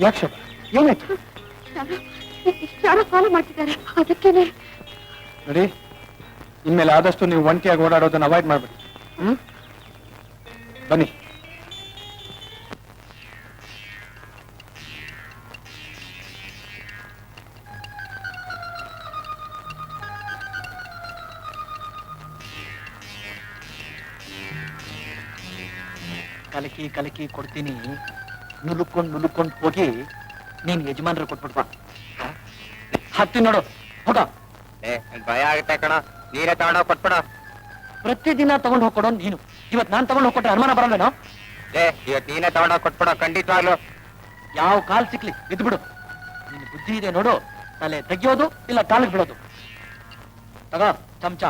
ಯಾಕೆ ಶೋಭಾ, ಏನಾಯ್ತು? ಯಾರೋ ಫಾಲೋ ಮಾಡ್ತಿದ್ದಾರೆ, ಅದಕ್ಕೇನೆ. ನೋಡಿ, ಇನ್ಮೇಲೆ ಆದಷ್ಟು ನೀವು ಒಂಟಿಯಾಗಿ ಓಡಾಡೋದನ್ನ ಅವಾಯ್ಡ್ ಮಾಡ್ಬೇಡಿ. ಬನ್ನಿ. ಕಲಕಿ ಕಲಕಿ ಕೊಡ್ತೀನಿ, ನುಲುಕೊಂಡು ಹೋಗಿ ನೀನ್ ಯಜಮಾನ್ರ ಕೊಟ್ಬಿಡ್ಬಾ. ಹತ್ತಿ ನೋಡು, ಹೋಗ. ಭಯ ಆಗುತ್ತೆ ಕಣ, ನೀರೇ ತಗೊಂಡೋಗ್ ಕೊಟ್ಬಿಡ. ಪ್ರತಿದಿನ ತಗೊಂಡ್ ಹೋಗ್ಕೊಡೋ ನೀನು, ಇವತ್ ನಾನ್ ತಗೊಂಡ್ ಹೋಗ್ಕೊಟ್ರೆ ಅನುಮಾನ ಬರಲ್ಲೇನೋ? ಇವತ್ತು ನೀನೇ ತಗೊಂಡೋಗ್ ಕೊಟ್ಬಿಡ, ಖಂಡಿತವಾಗ್ಲು. ಯಾವ ಕಾಲ್ ಸಿಕ್ಲಿ ಇದ್ಬಿಡು. ನಿನ್ ಬುದ್ಧಿ ಇದೆ ನೋಡು, ತಲೆ ತೆಗಿಯೋದು ಇಲ್ಲ ಕಾಲಿಗೆ ಬಿಡೋದು. ತಗೋ ಚಮಚ.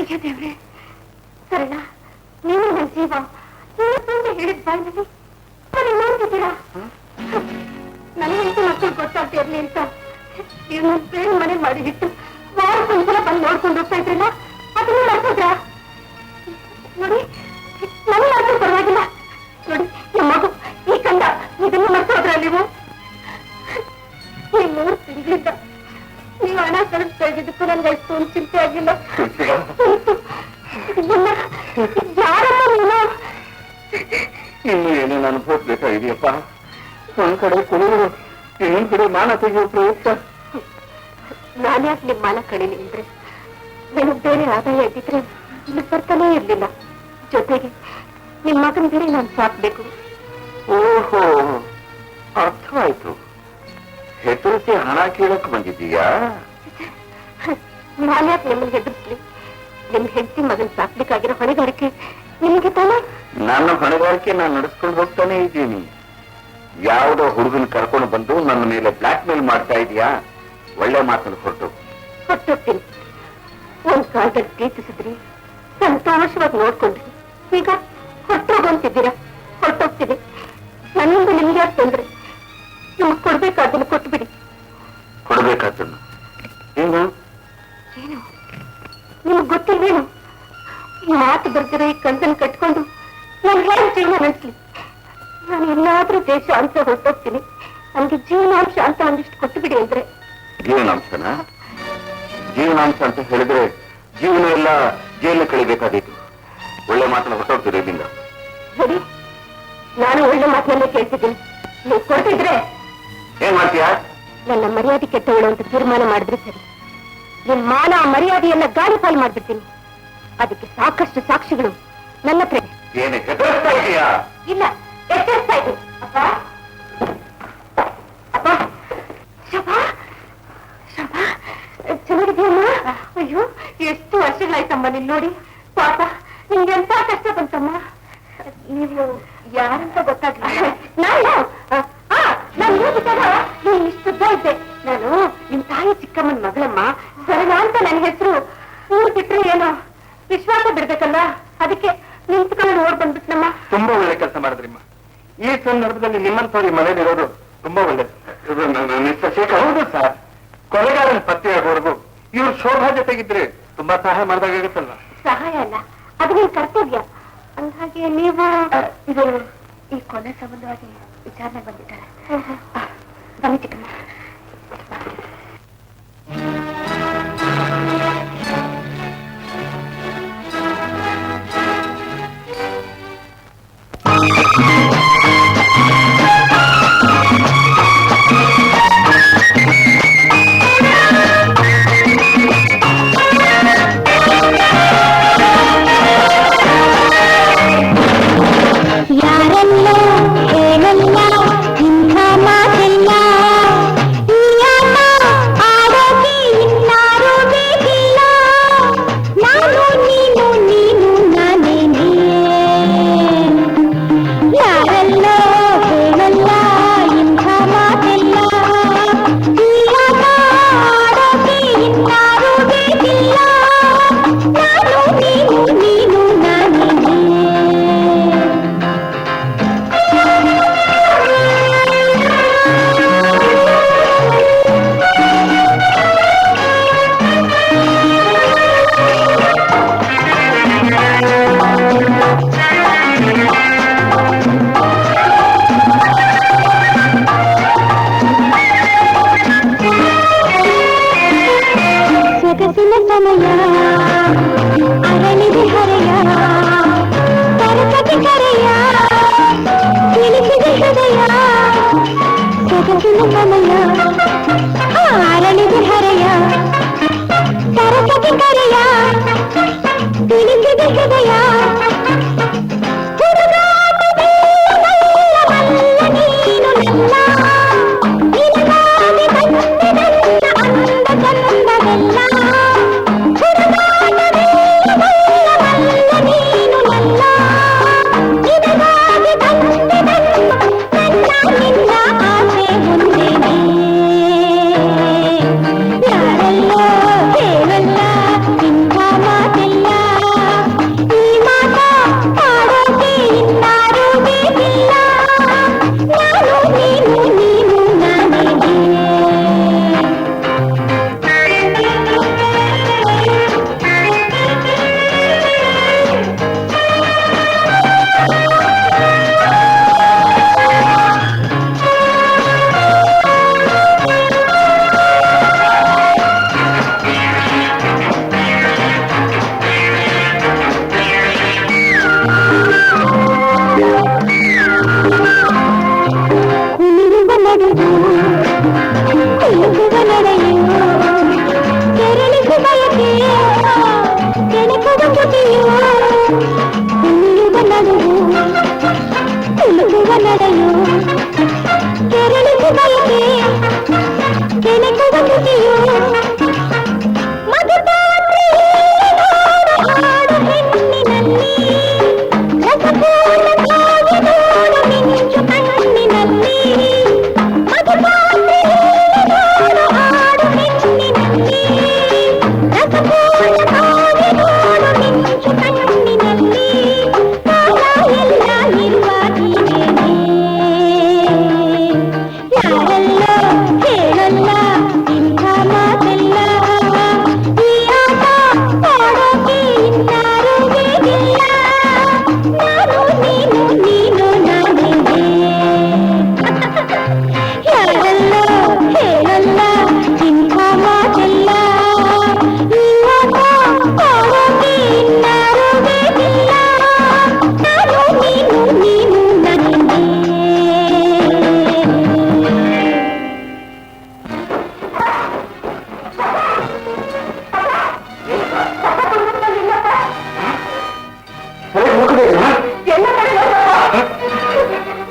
ಅಯ್ಯೋ ದೇವ್ರೆ, ಸರಳ, ನೀವು ನನ್ನ ಜೀವ, ಹೇಳಿದ ಬಾಯಿನಲ್ಲಿ ನೋಡ್ತಿದ್ದೀರಾ? ನನಗಂತೂ ಮಕ್ಕಳು ಗೊತ್ತಾಗ್ತಾ ಇರ್ಲಿ ಅಂತ ನೀವು ನನ್ನ ಪ್ರೇಮ್ ಮನೆ ಮಾಡಿ ಇಟ್ಟು ವಾರಕ್ಕೊಂದ್ಸಲ ಬಂದು ನೋಡ್ಕೊಂಡು ಹೋಗ್ತಾ ಇದ್ರಲ್ಲ, ಅದನ್ನ ಮರ್ತಿದ್ರಾ? ನೋಡಿ, ನನ್ನ ಮಾತ್ರ ಪರವಾಗಿಲ್ಲ. ನೋಡಿ, ನಿಮ್ಮ ಮಗು ಈ ಕಂದ, ಇದನ್ನು ಮರ್ತೋದ್ರ ನೀವು? ಈ 3 ತಿಂಗಳಿಂದ ನೀವು ಹಣ ಕಳಿಸ್ತಾ ಇದ್ದಿದ್ದಕ್ಕೂ ನನ್ಗೆ ಅಷ್ಟೊಂದು ಚಿಂತೆ ಆಗಿಲ್ಲ. ಯಾರಮ್ಮ ನೀನು? ಇನ್ನು ಏನೇನು ಅನುಭವಿಸ್ಬೇಕಾಗಿದೆಯಪ್ಪ. ಒಂದ್ ಕಡೆ ಕುಡಿಯೋದು, ಇನ್ನೊಂದ್ ಕಡೆ ಮಾನ ತೆಗೆಯೋ ಪ್ರಯುಕ್ತ. ನಾನ್ಯಾಕೆ ನಿಮ್ಮ ಮಾನ ಕಳೀಲಿ ಅಂದ್ರೆ, ನನಗೆ ಬೇರೆ ಆದಾಯ ಇದ್ದಿದ್ರೆ ಇಲ್ಲಿ ಬರ್ತಾನೇ ಇರ್ಲಿಲ್ಲ. ಜೊತೆಗೆ ನಿಮ್ಮ ಮಗನ ಬೇರೆ ನಾನು ಸಾಕ್ಬೇಕು. ಓಹೋ, ಅರ್ಥವಾಯ್ತು. ಹೆದರಿಸಿ ಹಣ ಕೇಳಕ್ ಬಂದಿದ್ದೀಯಾ? ನಾನ್ಯಾಕೆ ನಿಮ್ಮನ್ನ ಹೆದರ್ಸ್ಲಿ? ನಿಮ್ ಹೆಂಡತಿ ಮಗನ್ ಸಾಕ್ಬೇಕಾಗಿರೋ ಹೊಣೆಗಾರಿಕೆ ನಿಮ್ಗೆ ತಾನೆ. ನನ್ನ ಹೊಣೆಗಾರಿಕೆ ನಾನು ನಡೆಸ್ಕೊಂಡು ಹೋಗ್ತಾನೆ ಇದ್ದೀನಿ. ಯಾವುದೋ ಹುಡುಗನ ಕರ್ಕೊಂಡು ಬಂದು ನನ್ನ ಮೇಲೆ ಬ್ಲಾಕ್ ಮೇಲ್ ಮಾಡ್ತಾ ಇದೀಯಾ? ಒಳ್ಳೆ ಮಾತನ್ನು ಹೊರಟೋಗ್ತೀನಿ. ಒಂದ್ ಕಾಲದಲ್ಲಿ ಪ್ರೀತಿಸಿದ್ರಿ, ಸಂತೋಷವಾಗಿ ನೋಡ್ಕೊಂಡ್ರಿ, ಈಗ ಹೊರಟೋಗಂತಿದ್ದೀರಾ? ಹೊರಟೋಗ್ತೀನಿ. ನನ್ನಿಂದ ನಿಮ್ಗೆ ಯಾಕೆ ತೊಂದ್ರೆ? ನಿಮ್ಗೆ ಕೊಡ್ಬೇಕಾದನ್ನು ಕೊಟ್ಬಿಡಿ. ಕೊಡ್ಬೇಕಾದನ್ನು ಏನು? ಏನು ನಿಮಗ್ ಗೊತ್ತಿಲ್ವೇನು? ಮಾತು ಬರ್ದಿರೋ ಈ ಕಂದನ್ನು ಕಟ್ಕೊಂಡು ನಾನು ಹೇಗೆ ಜೀವನ ನಡೆಸ್ಲಿ? ನಾನು ಎಲ್ಲಾದ್ರೂ ದೇಶ ಅಂತ ಹೊರಟೋಗ್ತೀನಿ. ನನ್ಗೆ ಜೀವನಾಂಶ ಅಂತ ಒಂದಿಷ್ಟು ಕೊಟ್ಟುಬಿಡಿ ಅಂದ್ರೆ. ಜೀವನಾಂಶನ? ಜೀವನಾಂಶ ಅಂತ ಹೇಳಿದ್ರೆ ಜೀವನ ಎಲ್ಲ ಜೈಲಿನ ಕಳಿಬೇಕಾದೀತು. ಒಳ್ಳೆ ಮಾತನ್ನ ಹೊರಟೋಗ್ತೀರಿ ಇಲ್ಲಿಂದ. ಸರಿ, ನಾನು ಮಾತನ್ನೇ ಕೇಳ್ತಿದ್ದೀನಿ. ನೀವು ಕೊಡ್ತಿದ್ರೆ ಏನ್ ಮಾಡ್ತೀಯಾ? ನನ್ನ ಮರ್ಯಾದೆ ಕೆಟ್ಟವಳು ಅಂತ ತೀರ್ಮಾನ ಮಾಡಿದ್ರೆ ಸರಿ. ನಿಮ್ ಮಾನ ಮರ್ಯಾದೆಯನ್ನ ಗಾಳಿ ಪಾಲು ಮಾಡ್ಬಿಡ್ತೀನಿ. ಅದಕ್ಕೆ ಸಾಕಷ್ಟು ಸಾಕ್ಷಿಗಳು ನನ್ನ ಹತ್ರ ಇದೆ. ಏನೇ ಹೆದರಿಸ್ತಾ ಇದೀಯಾ? ಇಲ್ಲ, ಎಚ್ಚರಿಸ್ತಾ ಇದ್ದೀನಿ. ಅಪ್ಪ ಅಪ್ಪ, ಶಬಾ ಶಬಾ, ಚೆನ್ನಾಗಿದೆಯಮ್ಮ? ಅಯ್ಯೋ, ಎಷ್ಟು ವರ್ಷಗಳಾಯ್ತಮ್ಮ ನಿನ್ ನೋಡಿ. ಪಾಪ, ನಿಂಗೆ ಎಂತ ಕಷ್ಟ ಬಂತಮ್ಮ. ನೀವು ಯಾರಂತ ಗೊತ್ತಾಗ್ಲಿಲ್ಲ. ನಾನು ಹೋಗಿದ್ದಾಗ ನೀನ್ ಇಷ್ಟುದ್ದ ಇದ್ದೆ. ನಾನು ನಿಮ್ ತಾಯಿ ಚಿಕ್ಕಮ್ಮನ ಮಗಳಮ್ಮ ಸರಳ ಅಂತ ನನ್ನ ಹೆಸರು. ಊರ್ ಬಿಟ್ರೆ ಏನೋ ವಿಶ್ವಾಸ ಬಿಡ್ಬೇಕಲ್ಲ, ಅದಕ್ಕೆ ನಿಂತ್ಕೊಂಡು ಓಡ್ ಬಂದ್ಬಿಟ್ನಮ್ಮ. ತುಂಬಾ ಒಳ್ಳೆ ಕೆಲಸ ಮಾಡಿದ್ರಿಮ್ಮ. ಈ ಸಂದರ್ಭದಲ್ಲಿ ನಿಮ್ಮಂತವ್ರಿಗೆ ಮನೇಲಿರೋದು ತುಂಬಾ ಒಳ್ಳೇದು. ಹೌದು ಸರ್, ಕೊಲೆಗಾರನ ಪತ್ತೆಯಾಗೋವರೆಗೂ ಇವ್ರು ಶೋಭಾ ಜೊತೆಗಿದ್ರೆ ತುಂಬಾ ಸಹಾಯ ಮಾಡಿದಾಗತ್ತಲ್ವ? ಸಹಾಯ ಅಲ್ಲ, ಅದು ನಿನ್ ಕರ್ತವ್ಯ. ಅಂದಾಗೆ ನೀವು ಇದು ಈ ಕೊಲೆ ಸಂಬಂಧವಾಗಿ ವಿಚಾರಣೆ ಬಂದಿದ್ದಾರೆ. ಬನ್ನಿ ಚಿಕ್ಕಮ್ಮ. ಈ ಮಾತಾ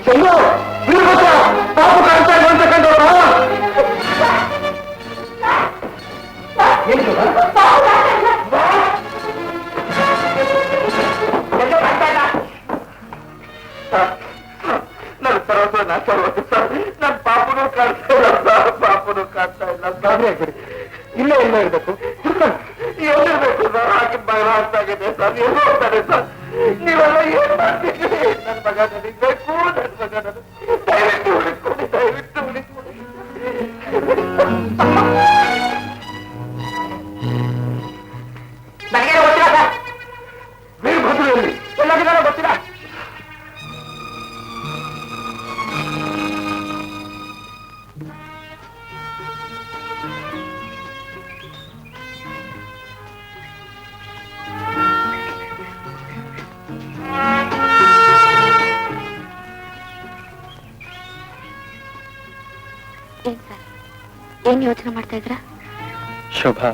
ಚಂದ್ರು ವೀರಭದ್ರ ಪಾಪು ಕಾಣ್ತಾ ಇಲ್ಲ ಅಂತಕ್ಕಂಥವ್ರು ನನ್ನ ಸರ್ವಸ್ವ ಸರ್ ನನ್ನ ಪಾಪನು ಕಾಣ್ತಾ ಇಲ್ಲ ಸರ್ ಪಾಪನು ಕಾಣ್ತಾ ಇಲ್ಲ ಸರ್ ಇಲ್ಲೇ ಇಲ್ಲೇ ಇರ್ಬೇಕು ಎಲ್ಲಿರ್ಬೇಕು ಸರ್ ಹಾಗೆ ಮಗ ಆಗ್ತಾಗಿದೆ ಸರ್ ಏನು ಹೋಗ್ತಾರೆ ಸರ್ ನೀವೆಲ್ಲ ಏನ್ ಮಾಡ್ತೀರಿ ನನ್ನ ಮಗ ನನಗ್ಬೇಕು ನನ್ನ ಮಗ ನನಗೆ ದಯವಿಟ್ಟು ಉಳಿಸ್ಕೊಡಿ ದಯವಿಟ್ಟು ಉಳಿಸ್ಕೊಡಿ ನನಗೇನು ಗೊತ್ತಿಲ್ಲ ಸರ್. ವೀರಭದ್ರಲ್ಲಿ ಎಲ್ಲರಿಗಾರು ಗೊತ್ತಿಲ್ಲ. ಏನ್ ಸರ್ ಏನ್ ಯೋಚನೆ ಮಾಡ್ತಾ ಇದ್ರ? ಶೋಭಾ,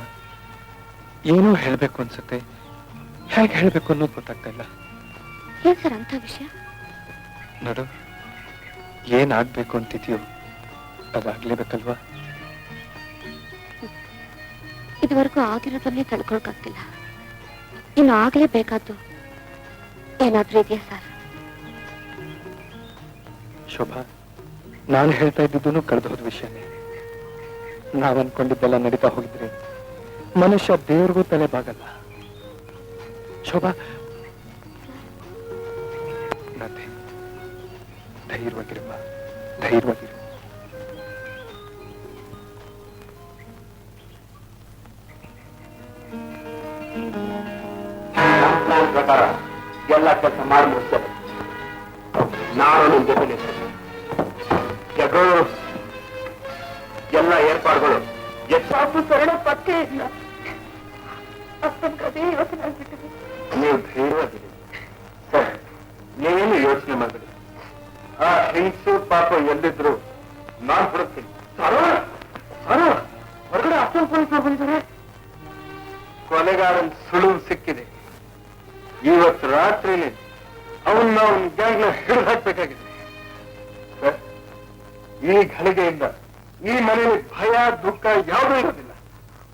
ಏನೋ ಹೇಳ್ಬೇಕು ಅನ್ಸುತ್ತೆ, ಹೇಗೆ ಹೇಳ್ಬೇಕು ಅನ್ನೋದು ಗೊತ್ತಾಗ್ತಾ ಇಲ್ಲ. ಏನ್ ಸರ್ ಅಂತ ವಿಷಯ? ನೋಡು, ಏನಾಗ್ಬೇಕು ಅಂತಿದ್ಯೋ ಅದಾಗ್ಲೇಬೇಕಲ್ವಾ? ಇದುವರೆಗೂ ಆಗಿರೋದನ್ನೇ ತಡ್ಕೊಳಕ್ಕಾಗ್ತಿಲ್ಲ, ಇನ್ನು ಆಗ್ಲೇಬೇಕಾದ್ದು ಏನಾದ್ರೂ ಇದೆಯಾ ಸರ್? ಶೋಭಾ, ನಾನು ಹೇಳ್ತಾ ಇದ್ದಿದ್ದು ಕಳೆದು ಹೋದ ವಿಷಯನೇ. ನಾವ್ ಅನ್ಕೊಂಡಿದ್ದೆಲ್ಲ ನಡೀತಾ ಹೋಗಿದ್ರೆ ಮನುಷ್ಯ ದೇವ್ರಿಗೂ ತಲೆ ಬಾಗಲ್ಲ. ಶೋಭಾ, ನಾತೆ ಧೈರ್ಯವಾಗಿರಮ್ಮ, ಧೈರ್ಯವಾಗಿರು. ನಮ್ಮ ಪ್ಲಾನ್ ಪ್ರಕಾರ ಎಲ್ಲ ಕೆಲಸ ಮಾಡಿ ಮುಗಿಸ್ತೇವೆ. ನಾನು ನಿಮ್ಮ ಜೊತೆ ಎಲ್ಲ ಏರ್ಪಾಡುಗಳು ಎಷ್ಟು ಸರಳ ಪತ್ತೆ ಇಲ್ಲ. ಅದೇ ಯೋಚನೆ ಆಗ್ಬಿಟ್ಟಿದೆ. ನೀವು ಧೈರ್ಯವಾಗಿರಿ ಸರ್, ನೀವೇನು ಯೋಚನೆ ಮಾಡಬೇಡಿ. ಆ ಹೆಂಗಸು ಪಾಪ ಎಲ್ಲಿದ್ರು ನಾನು ಹುಡುಕ್ತೀನಿ. ಹೊರಗಡೆ ಅಷ್ಟೊಂದು ಪೊಲೀಸರು ಬಂದಿದ್ದಾರೆ. ಕೊಲೆಗಾರನ್ ಸುಳುವು ಸಿಕ್ಕಿದೆ. ಇವತ್ತು ರಾತ್ರಿನೇ ಅವನ್ನ ಅವನ ಗ್ಯಾಂಗ್ನ ಹಿಡಿದು ಹಾಕ್ಬೇಕಾಗಿದೆ ಸರ್. ಈ ಘಳಿಗೆಯಿಂದ ಈ ಮನೆಯಲ್ಲಿ ಭಯ ದುಃಖ ಯಾವುದೂ ಇರೋದಿಲ್ಲ.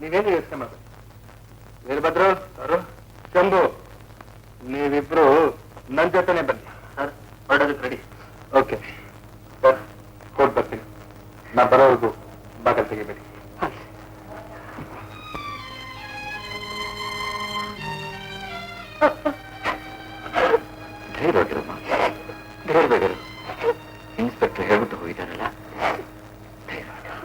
ನೀವೇನು ಯೋಚನೆ ಮಾಡಬೇಡಿ. ವೀರಭದ್ರ, ಚಂದು, ನೀವಿಬ್ರು ನನ್ನ ಜೊತೆನೆ ಬನ್ನಿ ಸರ್. ಹೊರಡೋದಕ್ಕೆ ರೆಡಿ? ಓಕೆ ಸರ್, ಕೊಟ್ಟು ಬರ್ತೀನಿ. ನಾ ಬರೋವರೆಗೂ ಬಾಗಲ್ ತೆಗಿಬೇಡಿ. ಧೈರ್ಯವಾಗಿರಮ್ಮ, ಧೈರ್ಯವಾಗಿರು. ಇನ್ಸ್ಪೆಕ್ಟರ್ ಹೇಳ್ಬಿಟ್ಟು ಹೋಗಿದ್ದಾರಲ್ಲ, ಧೈರ್ಯವಾಗಿರು.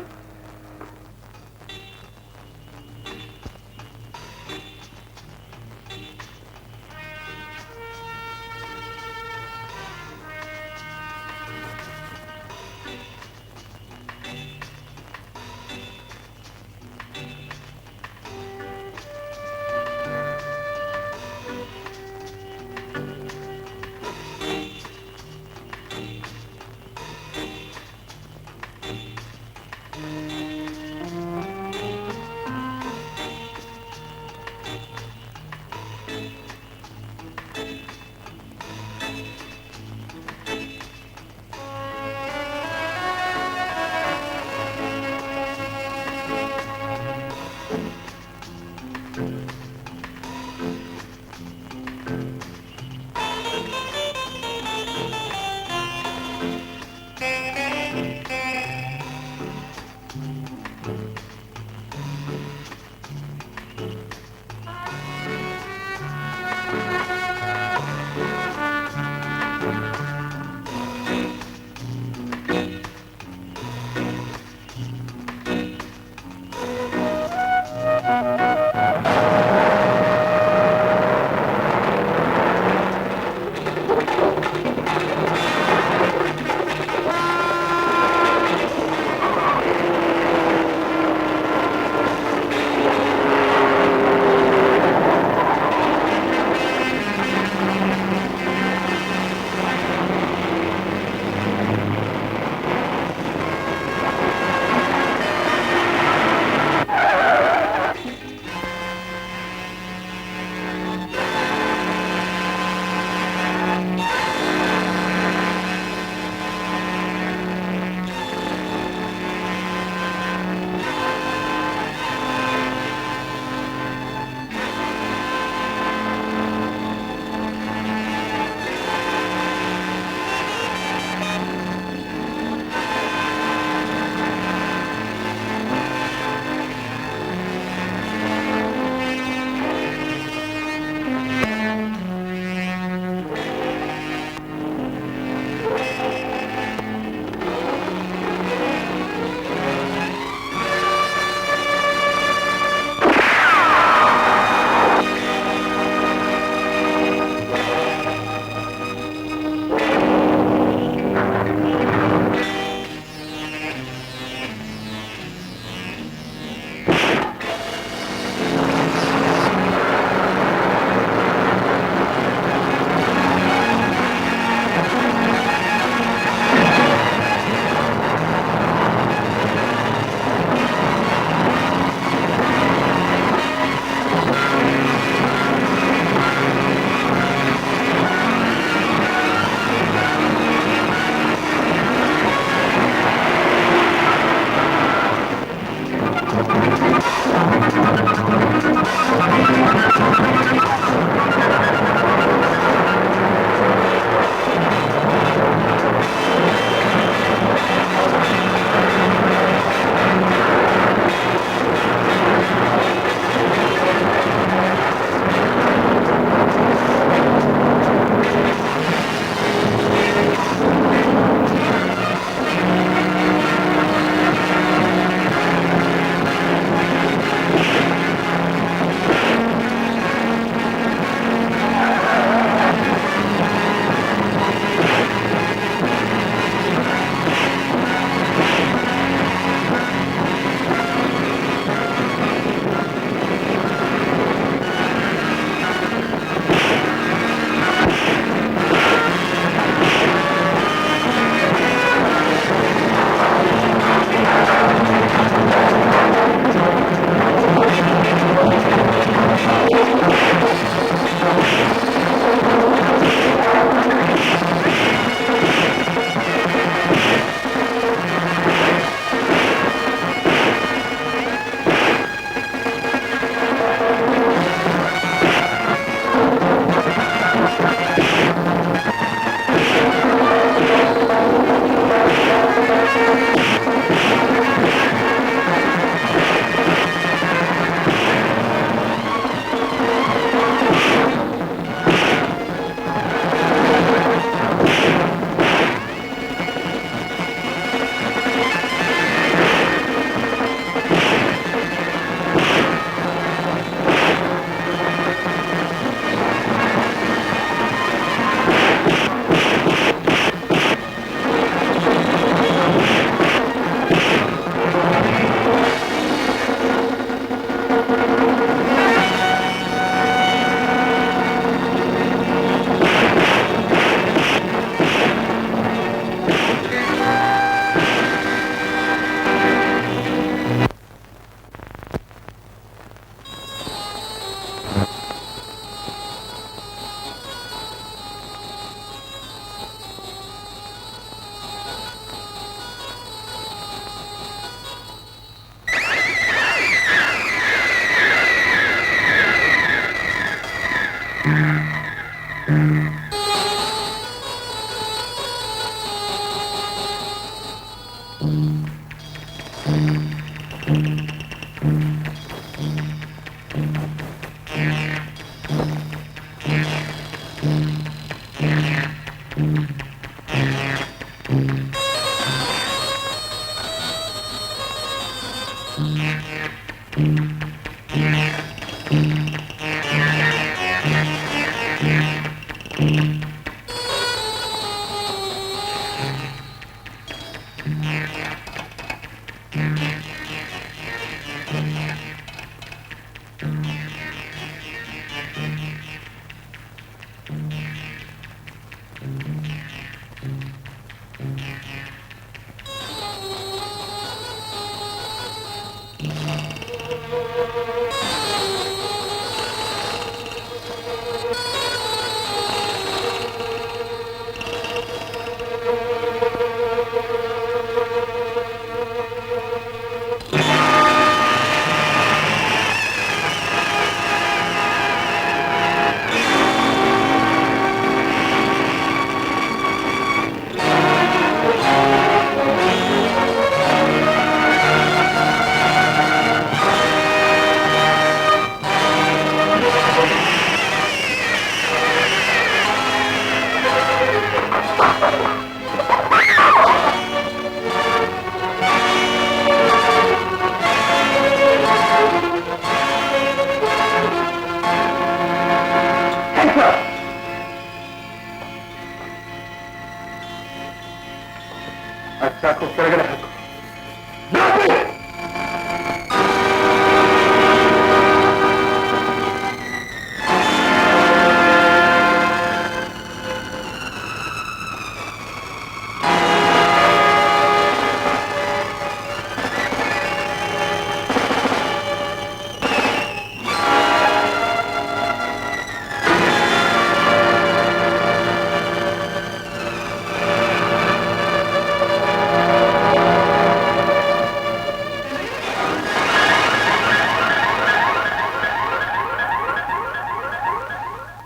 ಚಾಕು ಕೆಳಗಡೆ ಹಾಕು.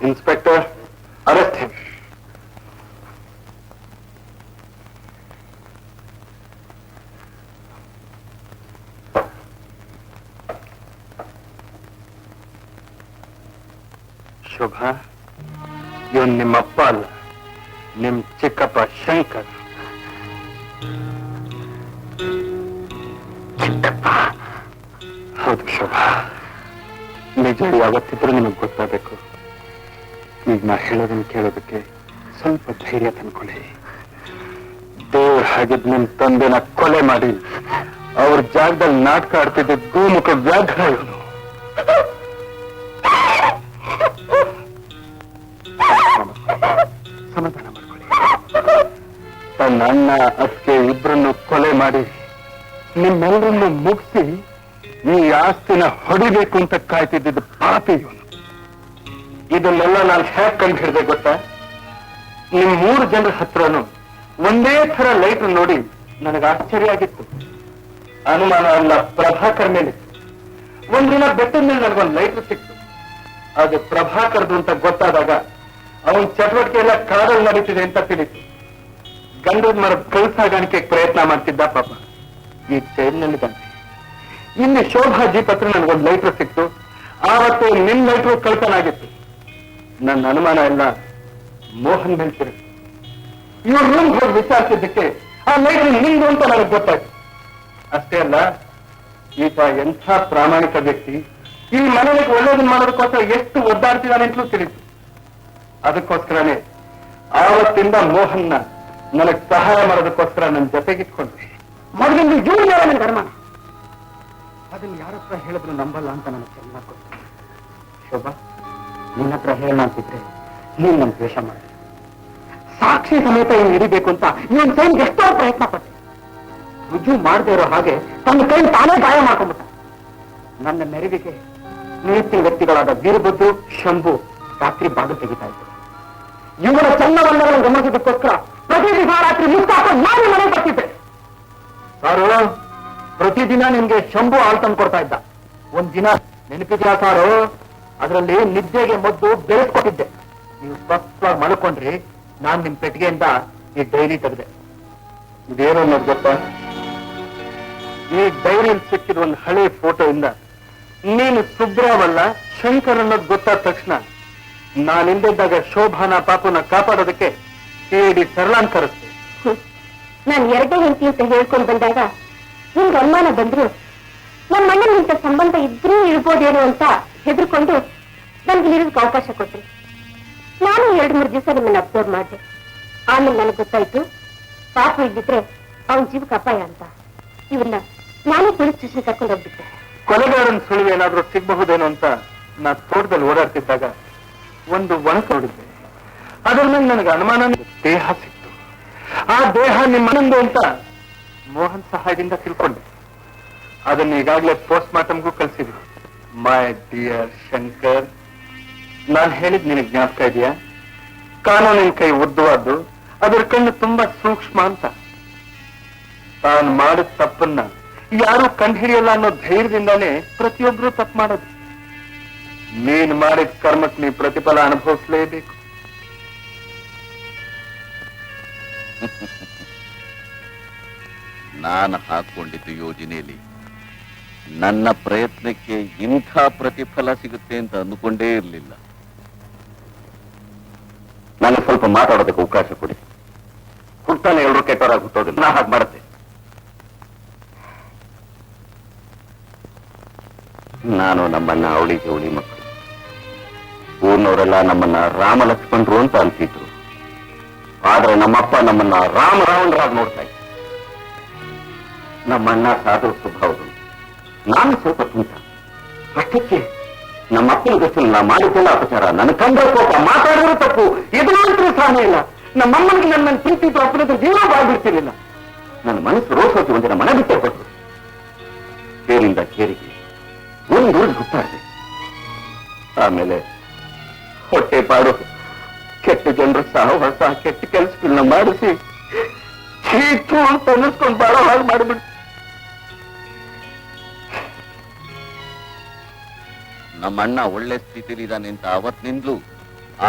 Inspector, arrest him. ಶೋಭಾ, ಇವನ್ ನಿಮ್ಮಪ್ಪ ಅಲ್ಲ, ನಿಮ್ ಚಿಕ್ಕಪ್ಪ ಶಂಕರ್. ಹೌದು ಶೋಭಾ, ನಿಜ ಯಾವತ್ತಿದ್ರೂ ನಿಮಗ್ ಗೊತ್ತಾಗಬೇಕು. ಈಗ ನಾ ಹೇಳೋದನ್ನ ಕೇಳೋದಕ್ಕೆ ಸ್ವಲ್ಪ ಧೈರ್ಯ ತಂದ್ಕೊಳ್ಳಿ. ದೇವ್ರ ಹಾಗಿದ್ ನಿಮ್ ತಂದೆನ ಕೊಲೆ ಮಾಡಿ ಅವ್ರ ಜಾಗದಲ್ಲಿ ನಾಟಕ ಆಡ್ತಿದ್ದ ಗೋಮುಖ ವ್ಯಾಘ್ರ ಇವನು. ಸಮಾಧಾನ ಮಾಡ್ಕೊಳ್ಳಿ. ತನ್ನ ಅಣ್ಣ ಅಕ್ಕೆ ಇಬ್ಬರನ್ನು ಕೊಲೆ ಮಾಡಿ ನಿಮ್ಮೆಲ್ಲರನ್ನು ಮುಗಿಸಿ ಈ ಆಸ್ತಿನ ಹೊಡಿಬೇಕು ಅಂತ ಕಾಯ್ತಿದ್ದ ಪಾಪಿ ಇವನು. ಇದನ್ನೆಲ್ಲ ನಾನು ಹೇಗೆ ಕಂಡು ಹಿಡಿದೆ ಗೊತ್ತಾ? ನಿಮ್ 3 ಜನರ ಹತ್ರನು ಒಂದೇ ತರ ಲೈಟ್ ನೋಡಿ ನನಗೆ ಆಶ್ಚರ್ಯ ಆಗಿತ್ತು. ಅನುಮಾನ ಅಲ್ಲ, ಪ್ರಭಾಕರ್ ಮೇಲೆ. ಒಂದಿನ ಬೆಟ್ಟದ ಮೇಲೆ ನನಗೊಂದು ಲೈಟ್ ಸಿಕ್ತು. ಅದು ಪ್ರಭಾಕರ್ದು ಅಂತ ಗೊತ್ತಾದಾಗ ಅವನ ಚಟುವಟಿಕೆ ಎಲ್ಲ ಕಾಡಲ್ಲಿ ನಡೀತಿದೆ ಅಂತ ತಿಳಿತು. ಗಂಧದ ಮರದ ಕೈ ಸಾಗಾಣಿಕೆ ಪ್ರಯತ್ನ ಮಾಡ್ತಿದ್ದ ಪಾಪ. ಈ ಜೈಲಿನಲ್ಲಿದ್ದಾನೆ. ಇಲ್ಲಿ ಶೋಭಾ ಜೀಪ್ ಹತ್ರ ನನಗೊಂದು ಲೈಟ್ರ್ ಸಿಕ್ತು. ಆವತ್ತು ನಿಮ್ ಲೈಟ್ರು ಕಳ್ತನ ಆಗಿತ್ತು. ನನ್ನ ಅನುಮಾನ ಎಲ್ಲ ಮೋಹನ್ ಮೇಲೆ ತಿರುಗಿ ಇವ್ರ ರೂಮ್ ಹೋಗಿ ವಿಚಾರಿಸಿದ್ದಕ್ಕೆ ಆ ಲೈಟ್ರ್ ನಿಂದು ಅಂತ ನನಗೆ ಗೊತ್ತಾಯ್ತು. ಅಷ್ಟೇ ಅಲ್ಲ, ಈತ ಎಂಥ ಪ್ರಾಮಾಣಿಕ ವ್ಯಕ್ತಿ, ಈ ಮನೆಗೆ ಒಳ್ಳೇದನ್ನ ಮಾಡೋದಕ್ಕೋಸ್ಕರ ಎಷ್ಟು ಒದ್ದಾಡ್ತಿದ್ದಾನೆ ಅಂತಲೂ ತಿಳಿತು. ಅದಕ್ಕೋಸ್ಕರನೇ ಆವತ್ತಿಂದ ಮೋಹನ್ನ ನನಗೆ ಸಹಾಯ ಮಾಡೋದಕ್ಕೋಸ್ಕರ ನನ್ನ ಜೊತೆಗಿಟ್ಕೊಂಡ್ರಿ. ಮೊದಲಿಂದ ಜೂನ್ ನನ್ನ ಧರ್ಮನ ಅದನ್ನ ಯಾರ ಹತ್ರ ಹೇಳಿದ್ರು ನಂಬಲ್ಲ ಅಂತ ನನಗೆ ಚೆನ್ನಾಗಿ ಗೊತ್ತು. ಶೋಭಾ, ನಿನ್ನ ಹತ್ರ ಹೇಳ ಅಂತಿದ್ರೆ ನೀನ್ ನನ್ ದ್ವೇಷ ಮಾಡಿ ಸಾಕ್ಷಿ ಸಮೇತ ಇವ್ನು ಹಿಡಿಬೇಕು ಅಂತ ಇವನ್ ಕೈಗೆ ಎಷ್ಟೋ ಪ್ರಯತ್ನ ಪಟ್ಟೆ. ರುಜು ಮಾಡದೇ ಇರೋ ಹಾಗೆ ತನ್ನ ಕೈ ತಾನೇ ಗಾಯ ಮಾಡ್ಕೊಂಡ್ಬಿಟ್ಟ. ನನ್ನ ನೆರವಿಗೆ ನೀತಿ ವ್ಯಕ್ತಿಗಳಾದ ವೀರಭದ್ರು, ಶಂಭು ರಾತ್ರಿ ಬಾಗಿಲು ತೆಗಿತಾ ಇದ್ರು. ಇವರ ಚನ್ನವನ್ನಗಳನ್ನು ಗಮನಿಸೋದಕ್ಕೋಸ್ಕರ ಪ್ರತಿ ದಿವಸ ರಾತ್ರಿ ಮುಸ್ತಾಕೊಂಡು ನಾನು ಮನೆ ಬರ್ತಿದ್ದೆ. ಸಾರು, ಪ್ರತಿದಿನ ನಿಮ್ಗೆ ಶಂಭು ಹಾಲು ತಂದು ಕೊಡ್ತಾ ಇದ್ದ. ಒಂದ್ ದಿನ ನೆನಪಿದ್ಯಾ ಸಾರು? ಅದರಲ್ಲಿ ನಿದ್ದೆಗೆ ಮದ್ದು ಬೆಳೆಸ್ಕೊಟ್ಟಿದ್ದೆ. ನೀವು ಸ್ವಸ್ಥವಾಗಿ ಮಲ್ಕೊಂಡ್ರಿ, ನಾನ್ ನಿಮ್ ಪೆಟ್ಟಿಗೆಯಿಂದ ಈ ಡೈರಿ ತೆಗೆದೆ. ಇದೇನು ಅನ್ನೋದು ಗೊತ್ತಾ? ಈ ಡೈರಿಯಲ್ಲಿ ಸಿಕ್ಕಿದ ಒಂದು ಹಳೆ ಫೋಟೋ ಇಂದ ನೀನು ಸುಬ್ರಾವಲ್ಲ ಶಂಕರ್ ಅನ್ನೋದು ಗೊತ್ತಾದ ತಕ್ಷಣ ನಾನಿಂದಿದ್ದಾಗ ಶೋಭಾನ ಪಾಪುನ ಕಾಪಾಡೋದಕ್ಕೆ KD ಸರಳಾನ್ ಕರೆಸ್ತೆ. ನಾನು ಎರಡೇ ಹೆಂಡತಿ ಅಂತ ಹೇಳ್ಕೊಂಡು ಬಂದಾಗ ನಿಮ್ಗೆ ಅನುಮಾನ ಬಂದ್ರು ನಮ್ಮ ಅಣ್ಣನ ಇಂಥ ಸಂಬಂಧ ಇದ್ರೂ ಇರ್ಬೋದೇನೋ ಅಂತ ಹೆದರ್ಕೊಂಡು ನನ್ಗೆ ಇರೋದಕ್ಕೆ ಅವಕಾಶ ಕೊಟ್ರಿ. ನಾನು 2-3 ದಿವಸ ನಿಮ್ಮನ್ನ ಅಬ್ಸರ್ವ್ ಮಾಡಿದೆ. ಆಮೇಲೆ ನನಗೆ ಗೊತ್ತಾಯ್ತು ಪಾಪು ಇದ್ದಿದ್ರೆ ಅವನ ಜೀವಕ್ಕೆ ಅಪಾಯ ಅಂತ. ಇವನ್ನ ನಾನೇ ಪೊಲೀಸ್ ಸ್ಟೇಷನ್ ಕರ್ಕೊಂಡು ಹೋಗ್ಬಿಟ್ಟೆ. ಕೊಲೆಗಾರನ ಸುಳಿವು ಏನಾದ್ರೂ ಸಿಗಬಹುದೇನೋ ಅಂತ ನಾ ತೋಟದಲ್ಲಿ ಓಡಾಡ್ತಿದ್ದಾಗ ಒಂದು ಒಣಕ ನೋಡಿದ್ದೆ. ಅದ್ರ ಮೇಲೆ ನನಗೆ ಅನುಮಾನ. ದೇಹ ಸಿಕ್ತು. ಆ ದೇಹ ನಿಮ್ಮನಂದು ಅಂತ ಮೋಹನ್ ಸಹಾಯದಿಂದ ತಿಳ್ಕೊಂಡೆ. ಅದನ್ನ ಈಗಾಗಲೇ ಪೋಸ್ಟ್ ಮಾರ್ಟಮ್ಗೂ ಕಳ್ಸಿದ್ವಿ. ಮೈ ಡಿಯರ್ ಶಂಕರ್, ನಾನು ಹೇಳಿದ್ ನಿನಗೆ ಜ್ಞಾಪಕ ಇದೆಯಾ? ಕಾನೂನಿನ ಕೈ ಉದ್ದವಾದ್ದು, ಅದ್ರ ಕಣ್ಣು ತುಂಬಾ ಸೂಕ್ಷ್ಮ ಅಂತ. ತಾನು ಮಾಡಿದ ತಪ್ಪನ್ನ ಯಾರು ಕಂಡುಹಿಡಿಯಲ್ಲ ಅನ್ನೋ ಧೈರ್ಯದಿಂದಾನೇ ಪ್ರತಿಯೊಬ್ರು ತಪ್ಪು ಮಾಡೋದು. ನೀನ್ ಮಾಡಿದ ಕರ್ಮಕ್ಕೆ ನೀ ಪ್ರತಿಫಲ ಅನುಭವಿಸಲೇಬೇಕು. ನಾನು ಹಾಕೊಂಡಿದ್ದ ಯೋಜನೆಯಲ್ಲಿ ನನ್ನ ಪ್ರಯತ್ನಕ್ಕೆ ಇಂಥ ಪ್ರತಿಫಲ ಸಿಗುತ್ತೆ ಅಂತ ಅಂದುಕೊಂಡೇ ಇರಲಿಲ್ಲ. ನನಗೆ ಸ್ವಲ್ಪ ಮಾತಾಡೋದಕ್ಕೆ ಅವಕಾಶ ಕೊಡಿ. ಹುಟ್ಟಾನೆ ಎಲ್ಲರೂ ಕೆಟ್ಟವರಾಗಿ ಹುಟ್ಟೋದಿಲ್ಲ. ನಾ ಹಾಗೆ ಮಾಡುತ್ತೆ. ನಾನು ನಮ್ಮನ್ನ ಅವಳಿ ಜವಳಿ ಮಕ್ಕಳು. ಊರ್ನವರೆಲ್ಲ ನಮ್ಮನ್ನ ರಾಮ ಲಕ್ಷ್ಮಣರು ಅಂತ ಅಂತಿದ್ರು. ಆದ್ರೆ ನಮ್ಮಪ್ಪ ನಮ್ಮನ್ನ ರಾಮ ರಾವಣರಾಗಿ ನೋಡ್ತಾ ಇದ್ರು. ನಮ್ಮಣ್ಣ ಸಾಧು ಸ್ವಭಾವಗಳು, ನಾನು ಸ್ವಲ್ಪ ತುಂಟ. ಅಷ್ಟಕ್ಕೆ ನಮ್ಮಪ್ಪನ ಗೊತ್ತಿಲ್ಲ ನಾ ಮಾಡಿದ್ದೆಲ್ಲ ಅಪಚಾರ. ನನ್ನ ಕಂಡ್ರೆ ಕೋಪ, ಮಾತಾಡಿದ್ರು ತಪ್ಪು. ಎದುರಾಂತರೂ ಸಾಧ್ಯ ಇಲ್ಲ. ನಮ್ಮಮ್ಮನಿಗೆ ನನ್ನ ಪ್ರೀತಿ ಅಪ್ಪನದ ಜೀವ ಬಾಳ್ಬಿಡ್ತಿರ್ಲಿಲ್ಲ. ನನ್ನ ಮನಸ್ಸು ರೋಸೋತಿ ಒಂದಿನ ಮನೆ ಬಿಟ್ಟೆ ಕೊಟ್ಟು ಕೇರಿಂದ ಕೇರಿಗೆ ಒಂದು ಹುಟ್ಟಾಡಿದೆ. ಆಮೇಲೆ ಹೊಟ್ಟೆ ಪಾಡು, ಕೆಟ್ಟ ಜನರ ಸಹವಾಸ, ಕೆಟ್ಟ ಕೆಲಸಗಳನ್ನ ಮಾಡಿಸಿ ಚೀತು ಅಂತ ಅನ್ನಿಸ್ಕೊಂಡು ಬಾಳೋ ಹಾಳು ಮಾಡಿಬಿಟ್ಟು ನಮ್ಮಣ್ಣ ಒಳ್ಳೆ ಸ್ಥಿತಿಲಿ ಇದ್ದಾನೆ ಅಂತ ಅವತ್ತಿನಿಂದಲೂ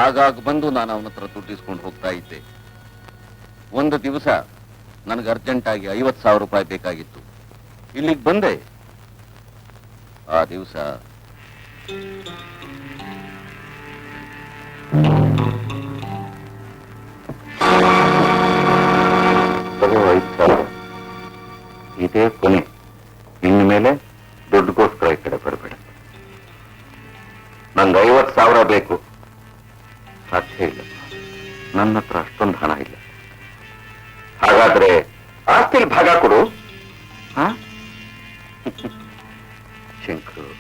ಆಗಾಗ ಬಂದು ನಾನು ಅವನ ಹತ್ರ ದುಡ್ಡಿಸ್ಕೊಂಡು ಹೋಗ್ತಾ ಇದ್ದೆ. ಒಂದು ದಿವಸ ನನಗೆ ಅರ್ಜೆಂಟ್ ಆಗಿ 50,000 ರೂಪಾಯಿ ಬೇಕಾಗಿತ್ತು. ಇಲ್ಲಿಗೆ ಬಂದೆ. ಆ ದಿವಸ ಇದೇ ಕೊನೆ. ಇನ್ನು ಮೇಲೆ ದುಡ್ಡುಗೋಸ್ಕರ ಈ ಕಡೆ ಬರಬೇಡ. ನಂಗೆ 50,000 ಬೇಕು. ಸಾಧ್ಯ ಇಲ್ಲ, ನನ್ನ ಹತ್ರ ಅಷ್ಟೊಂದು ಹಣ ಇಲ್ಲ. ಹಾಗಾದ್ರೆ ಆಸ್ತಿಲ್ ಭಾಗ ಕೊಡು. ಶಂಕರು,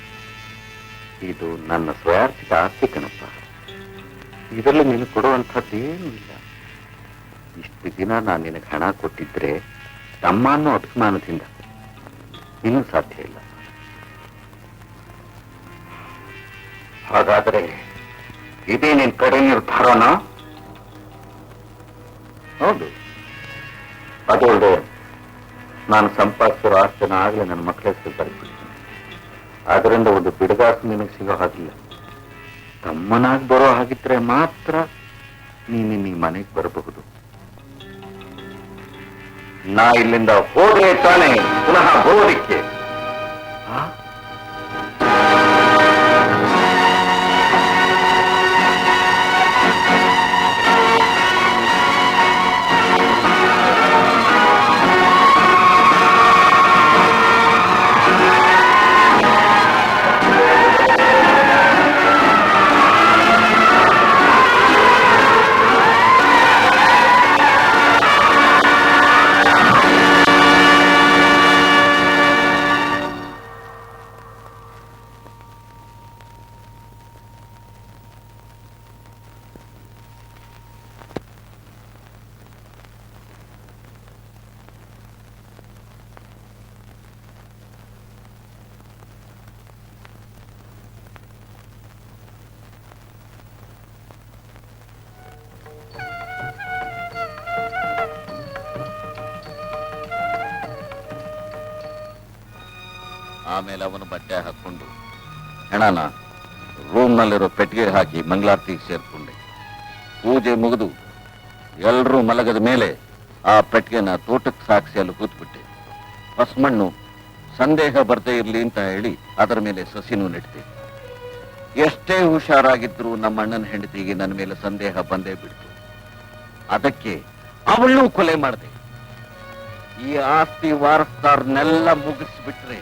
ಇದು ನನ್ನ ಸ್ವಯಾರ್ಜಿತ ಆಸ್ತಿ ಕಣಪ್ಪ. ಇದರಲ್ಲಿ ನೀನು ಕೊಡುವಂಥದ್ದೇನೂ ಇಲ್ಲ. ಇಷ್ಟು ದಿನ ನಾನು ನಿನಗೆ ಹಣ ಕೊಟ್ಟಿದ್ರೆ ತಮ್ಮ ಅನ್ನೋ ಅಭಿಮಾನದಿಂದ ಇನ್ನೂ ಸಾಧ್ಯ ಇಲ್ಲ. ಹಾಗಾದ್ರೆ ಇದೇ ನಿನ್ ಕಡೆ ನಿರ್ಧಾರನಾ? ಹೌದು. ಅದಲ್ಲದೆ ನಾನು ಸಂಪಾದಿಸಿರೋ ಆಸ್ತಿನ ಆಗಲೇ ನನ್ನ ಮಕ್ಕಳ ಹೆಸರು ಬರೆದ್ಬಿಡ್ತೀನಿ. ಅದರಿಂದ ಒಂದು ಬಿಡುಗಾಸು ನಿನಗೆ ಸಿಗೋ ಹಾಗಿಲ್ಲ. ತಮ್ಮನಾಗಿ ಬರೋ ಹಾಗಿದ್ರೆ ಮಾತ್ರ ನೀನು ಈ ಮನೆಗೆ ಬರಬಹುದು. ನಾ ಇಲ್ಲಿಂದ ಹೋದ್ರೆ ತಾನೇ ಪುನಃ ಬರೋದಿಕ್ಕೆ. ಆಮೇಲೆ ಅವನು ಬಟ್ಟೆ ಹಾಕೊಂಡು ಹೆಣನ ರೂಮ್ನಲ್ಲಿರೋ ಪೆಟ್ಟಿಗೆ ಹಾಕಿ ಮಂಗಳಾರತಿಗೆ ಸೇರ್ಕೊಂಡೆ. ಪೂಜೆ ಮುಗಿದು ಎಲ್ಲರೂ ಮಲಗದ ಮೇಲೆ ಆ ಪೆಟ್ಟಿಗೆನ ತೋಟಕ್ಕೆ ಸಾಗಿಸಿ ಅಲ್ಲಿ ಕೂತ್ಬಿಟ್ಟೆ. ಹೊಸಮಣ್ಣು ಸಂದೇಹ ಬರ್ದೇ ಇರ್ಲಿ ಅಂತ ಹೇಳಿ ಅದರ ಮೇಲೆ ಸಸಿನೂ ನೆಟ್ಟಿದೆ. ಎಷ್ಟೇ ಹುಷಾರಾಗಿದ್ರು ನಮ್ಮ ಅಣ್ಣನ ಹೆಂಡತಿಗೆ ನನ್ನ ಮೇಲೆ ಸಂದೇಹ ಬಂದೇ ಬಿಡ್ತು. ಅದಕ್ಕೆ ಅವಳನ್ನೂ ಕೊಲೆ ಮಾಡಿದೆ. ಈ ಆಸ್ತಿ ವಾರಸ್ದಾರನ್ನೆಲ್ಲ ಮುಗಿಸ್ಬಿಟ್ರೆ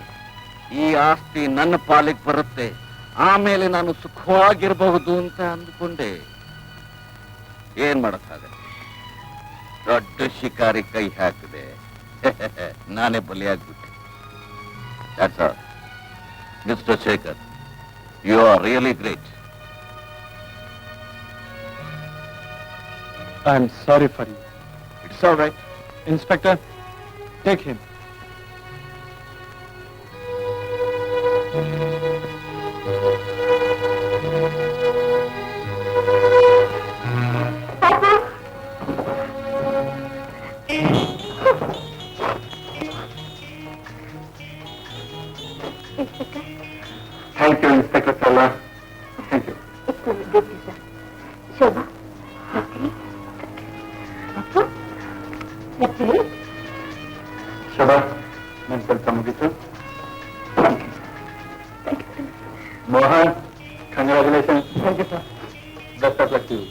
ಈ ಆಸ್ತಿ ನನ್ನ ಪಾಲಿಗೆ ಬರುತ್ತೆ. ಆಮೇಲೆ ನಾನು ಸುಖವಾಗಿರಬಹುದು ಅಂತ ಅಂದ್ಕೊಂಡೆ. ಏನ್ ಮಾಡಕ್ಕಾಗತ್ತೆ, ದೊಡ್ಡ ಶಿಕಾರಿ ಕೈ ಹಾಕಿದೆ. ನಾನೇ ಬಲಿಯಾಗ್ಬಿಟ್ಟೆ. That's all. Mr. Shekhar, you are really great. I'm sorry for you. It's all right. Inspector, take him. Thank you, Inspector Sala. Thank you. It's really good, sir. Shobha, Actually, Shobha, ನನ್ನ ಕೆಲಸ ಮುಗೀತು. Mohan, congratulation. Thank you sir. Best of luck to you.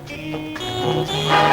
Thank you.